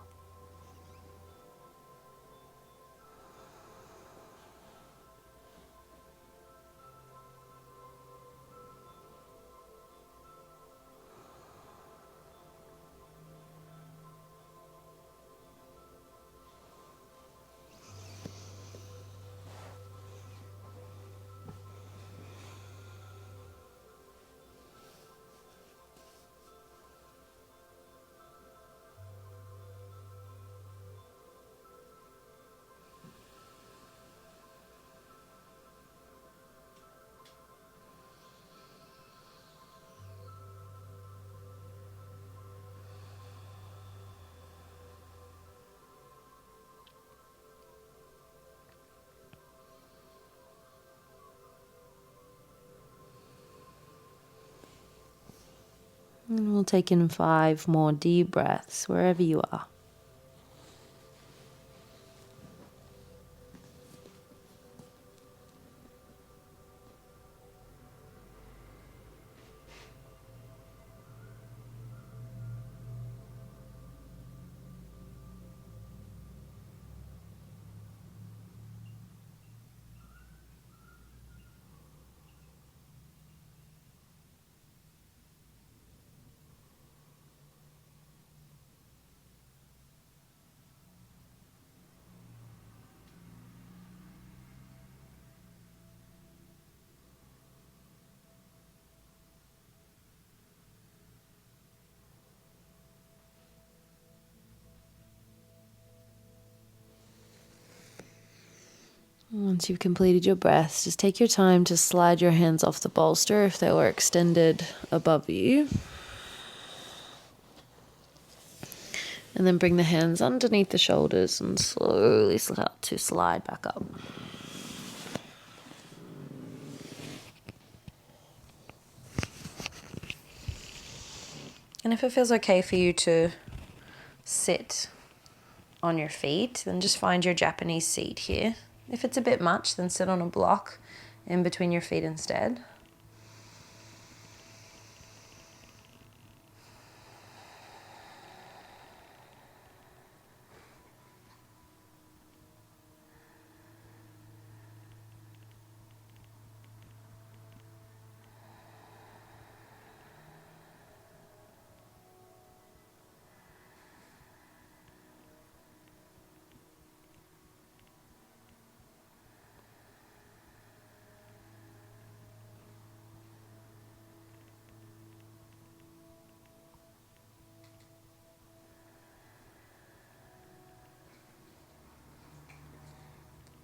And we'll take in 5 more deep breaths wherever you are. Once you've completed your breaths, just take your time to slide your hands off the bolster if they were extended above you. And then bring the hands underneath the shoulders and slowly start to slide back up. And if it feels okay for you to sit on your feet, then just find your Japanese seat here. If it's a bit much, then sit on a block in between your feet instead.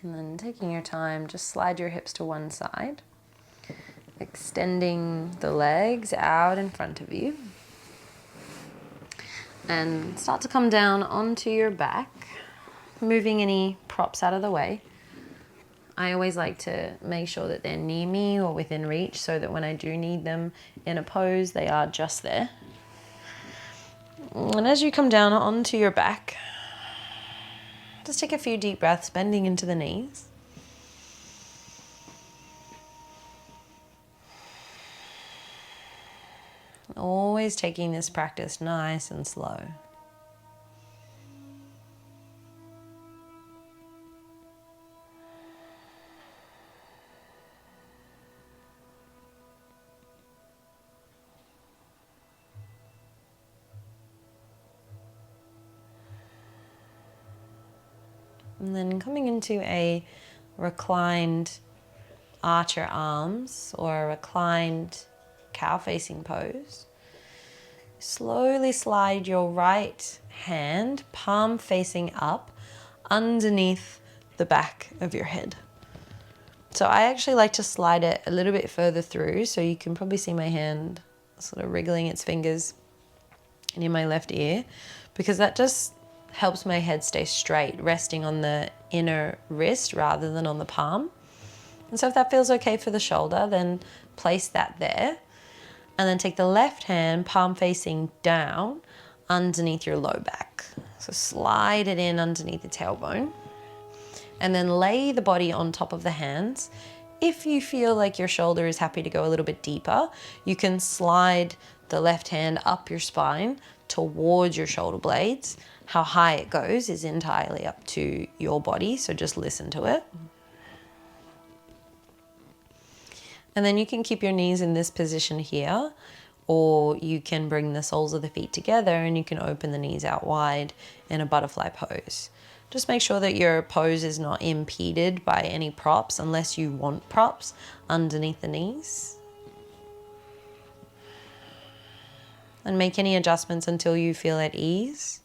And then taking your time, just slide your hips to one side, extending the legs out in front of you. And start to come down onto your back, moving any props out of the way. I always like to make sure that they're near me or within reach so that when I do need them in a pose, they are just there. And as you come down onto your back, just take a few deep breaths, bending into the knees. Always taking this practice nice and slow. And then coming into a reclined arch your arms or a reclined cow facing pose. Slowly slide your right hand, palm facing up, underneath the back of your head. So I actually like to slide it a little bit further through, so you can probably see my hand sort of wriggling its fingers near my left ear, because that just helps my head stay straight, resting on the inner wrist rather than on the palm. And so if that feels okay for the shoulder, then place that there. And then take the left hand, palm facing down, underneath your low back. So slide it in underneath the tailbone. And then lay the body on top of the hands. If you feel like your shoulder is happy to go a little bit deeper, you can slide the left hand up your spine towards your shoulder blades. How high it goes is entirely up to your body, so just listen to it. And then you can keep your knees in this position here, or you can bring the soles of the feet together and you can open the knees out wide in a butterfly pose. Just make sure that your pose is not impeded by any props, unless you want props underneath the knees. And make any adjustments until you feel at ease.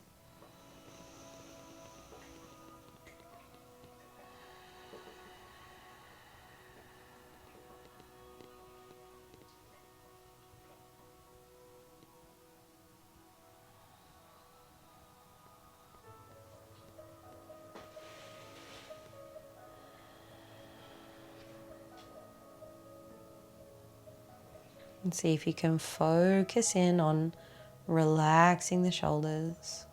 And see if you can focus in on relaxing the shoulders.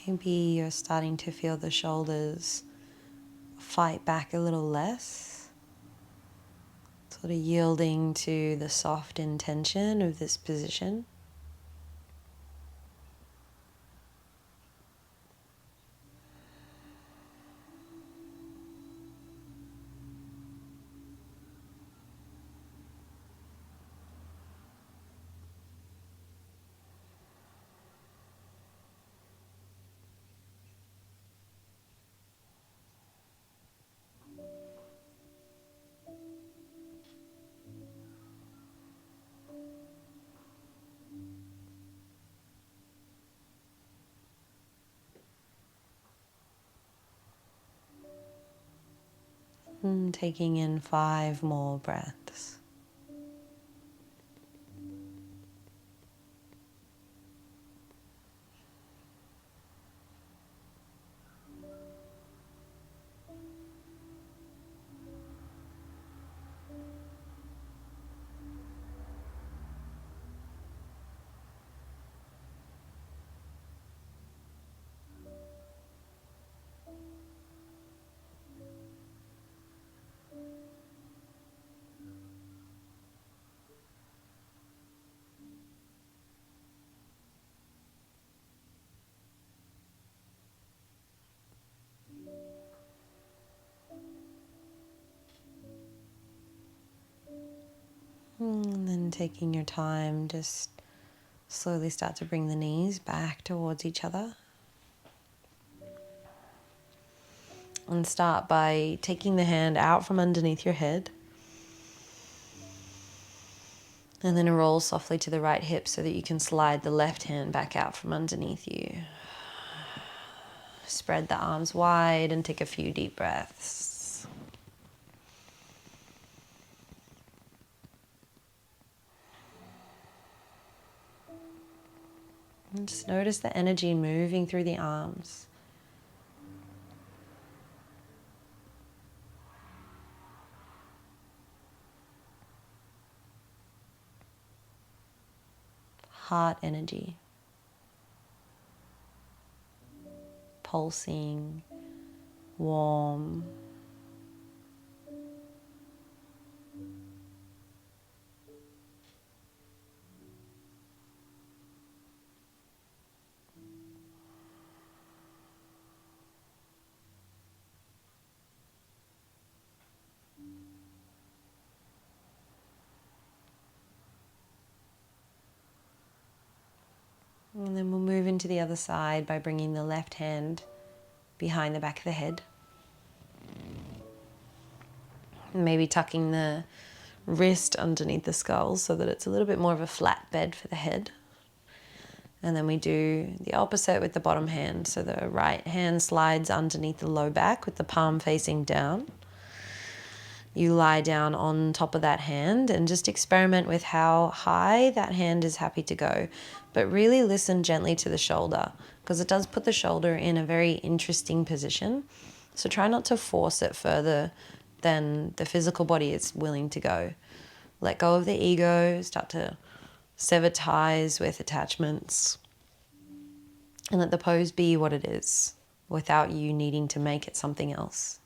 Maybe you're starting to feel the shoulders fight back a little less, sort of yielding to the soft intention of this position. And taking in 5 more breaths. And then taking your time, just slowly start to bring the knees back towards each other. And start by taking the hand out from underneath your head. And then roll softly to the right hip so that you can slide the left hand back out from underneath you. Spread the arms wide and take a few deep breaths. And just notice the energy moving through the arms. Heart energy. Pulsing, warm. And then we'll move into the other side by bringing the left hand behind the back of the head. Maybe tucking the wrist underneath the skull so that it's a little bit more of a flat bed for the head. And then we do the opposite with the bottom hand. So the right hand slides underneath the low back with the palm facing down. You lie down on top of that hand and just experiment with how high that hand is happy to go. But really listen gently to the shoulder, because it does put the shoulder in a very interesting position. So try not to force it further than the physical body is willing to go. Let go of the ego, start to sever ties with attachments, and let the pose be what it is without you needing to make it something else.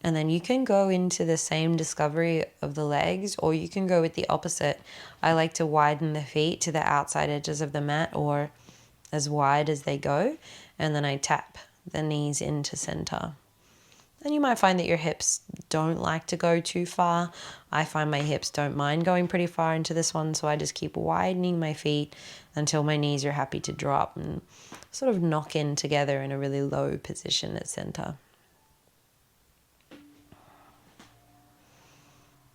And then you can go into the same discovery of the legs, or you can go with the opposite. I like to widen the feet to the outside edges of the mat, or as wide as they go, and then I tap the knees into center. And you might find that your hips don't like to go too far. I find my hips don't mind going pretty far into this one, so I just keep widening my feet until my knees are happy to drop and sort of knock in together in a really low position at center.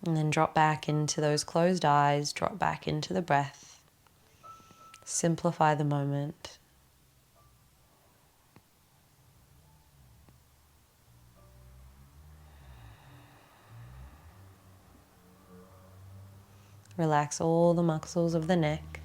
And then drop back into those closed eyes, drop back into the breath. Simplify the moment. Relax all the muscles of the neck.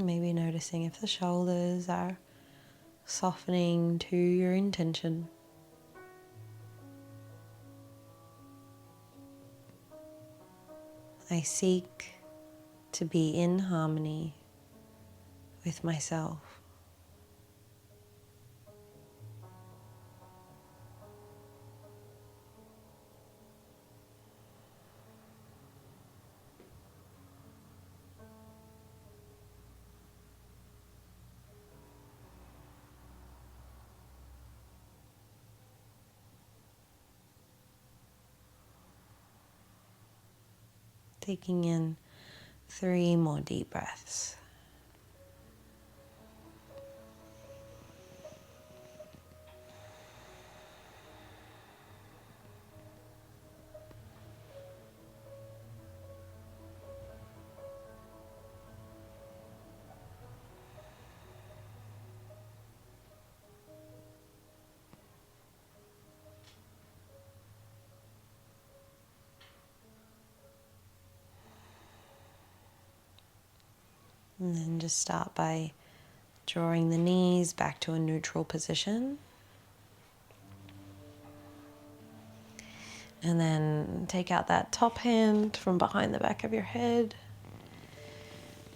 Maybe noticing if the shoulders are softening to your intention. I seek to be in harmony with myself. Taking in 3 more deep breaths. And then just start by drawing the knees back to a neutral position. And then take out that top hand from behind the back of your head.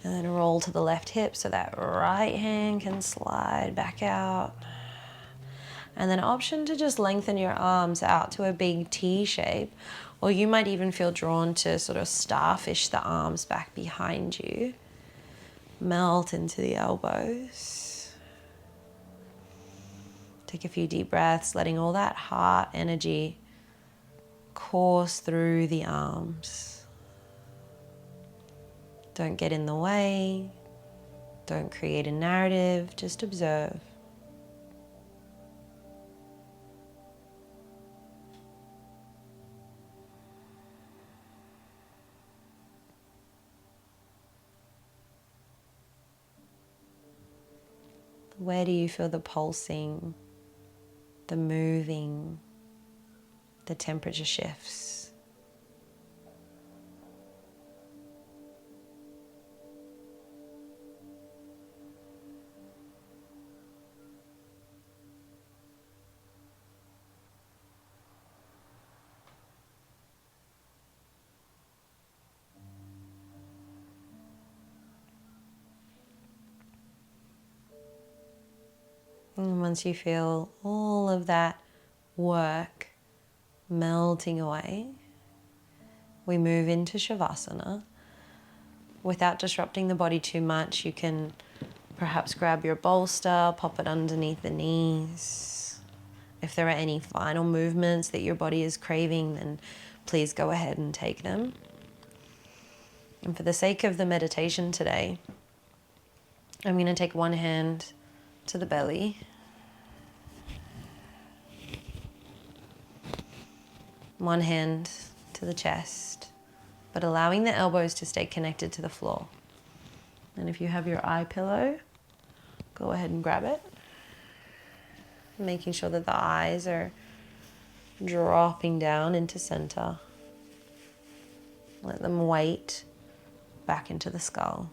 And then roll to the left hip so that right hand can slide back out. And then option to just lengthen your arms out to a big T shape. Or you might even feel drawn to sort of starfish the arms back behind you. Melt into the elbows. Take a few deep breaths, letting all that heart energy course through the arms. Don't get in the way. Don't create a narrative, just observe. Where do you feel the pulsing, the moving, the temperature shifts? And once you feel all of that work melting away, we move into Shavasana. Without disrupting the body too much, you can perhaps grab your bolster, pop it underneath the knees. If there are any final movements that your body is craving, then please go ahead and take them. And for the sake of the meditation today, I'm going to take one hand to the belly, one hand to the chest, but allowing the elbows to stay connected to the floor. And if you have your eye pillow, go ahead and grab it, making sure that the eyes are dropping down into center. Let them weight back into the skull.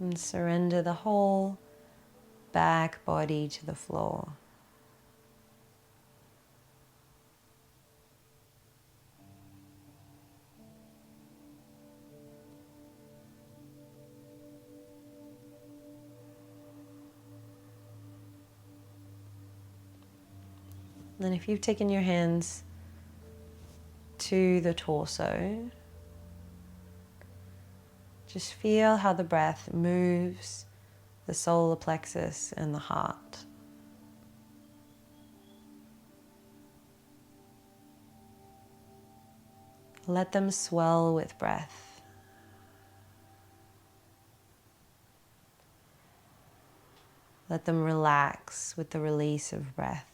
And surrender the whole back body to the floor. Then if you've taken your hands to the torso, just feel how the breath moves the solar plexus and the heart. Let them swell with breath. Let them relax with the release of breath.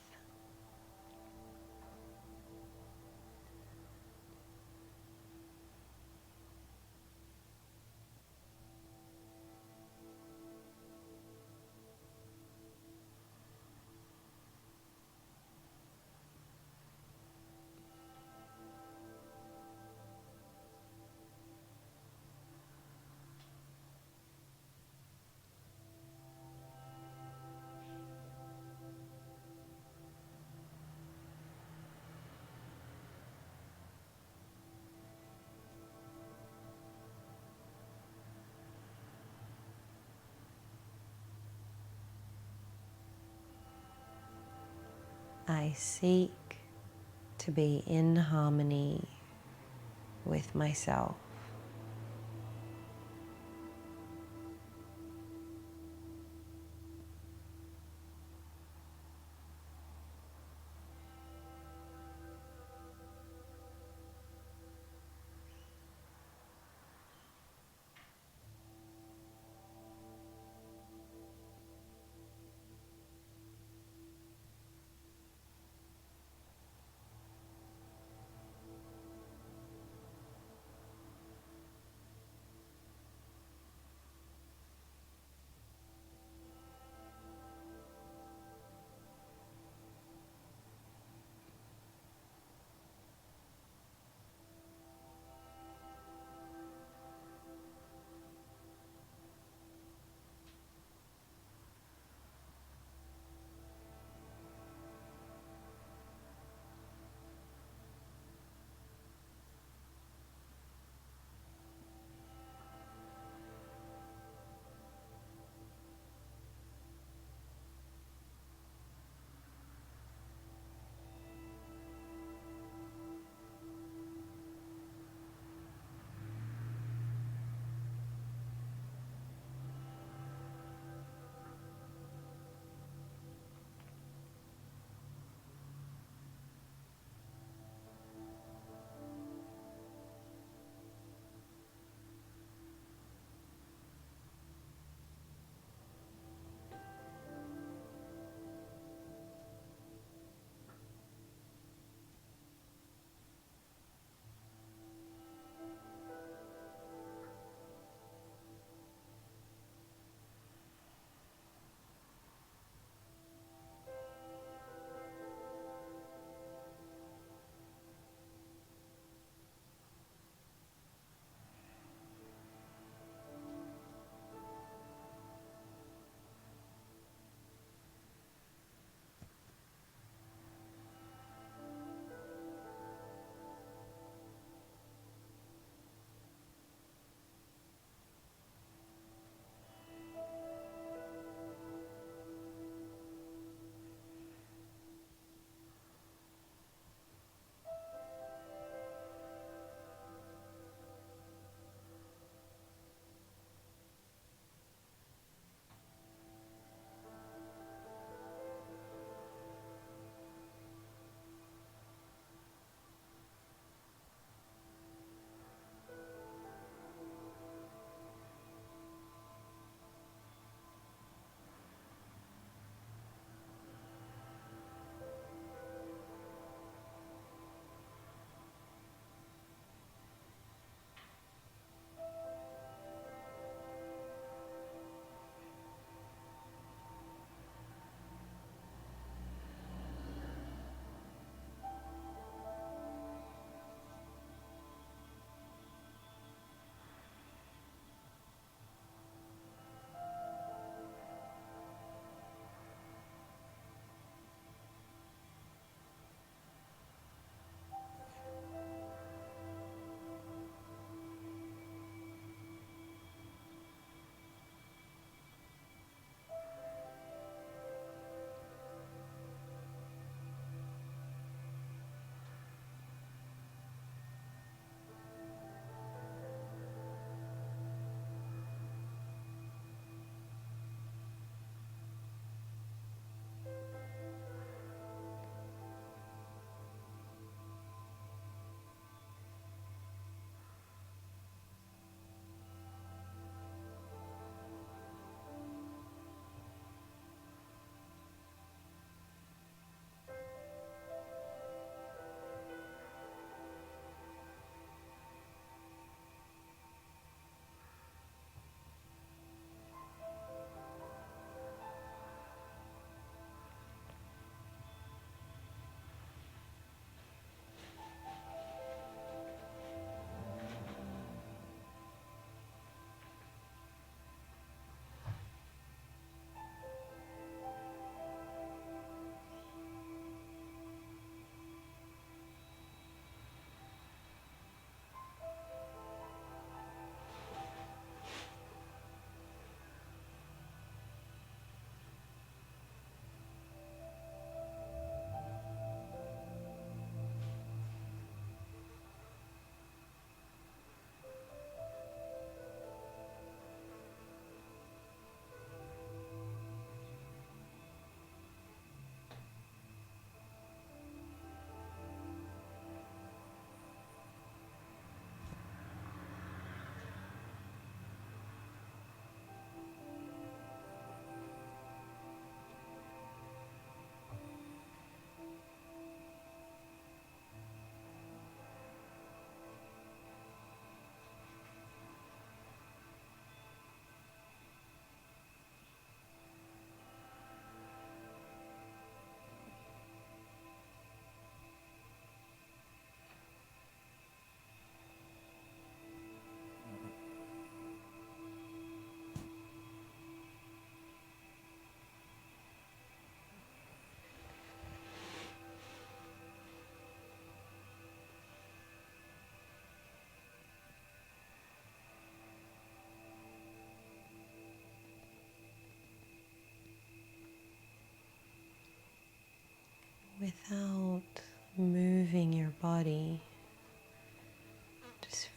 I seek to be in harmony with myself.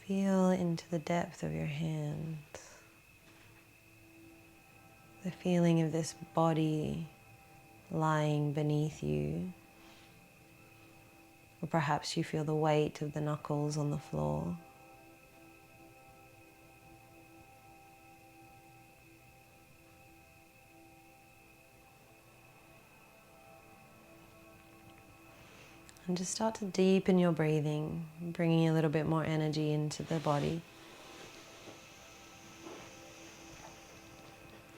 Feel into the depth of your hands. The feeling of this body lying beneath you. Or perhaps you feel the weight of the knuckles on the floor. And just start to deepen your breathing, bringing a little bit more energy into the body.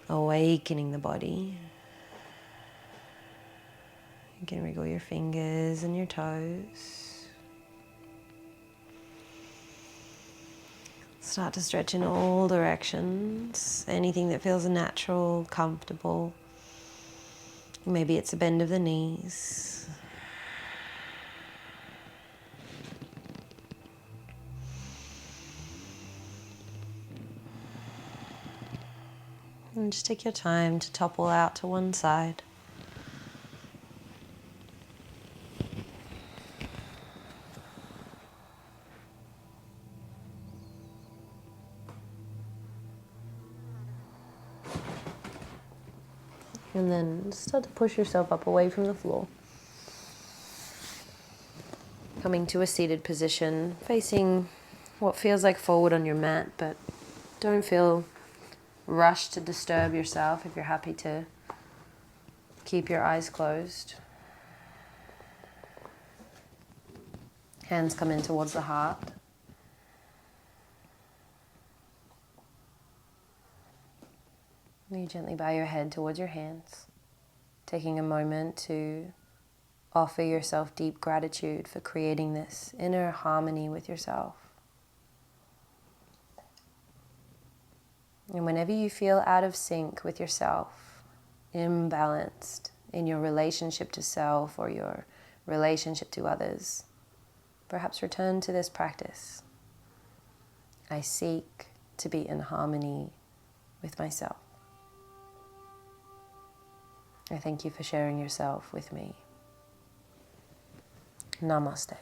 Awakening the body. You can wriggle your fingers and your toes. Start to stretch in all directions. Anything that feels natural, comfortable. Maybe it's a bend of the knees. And just take your time to topple out to one side. And then start to push yourself up away from the floor. Coming to a seated position, facing what feels like forward on your mat, but don't feel rushed to disturb yourself if you're happy to keep your eyes closed. Hands come in towards the heart. You gently bow your head towards your hands, taking a moment to offer yourself deep gratitude for creating this inner harmony with yourself. And whenever you feel out of sync with yourself, imbalanced in your relationship to self or your relationship to others, perhaps return to this practice. I seek to be in harmony with myself. I thank you for sharing yourself with me. Namaste.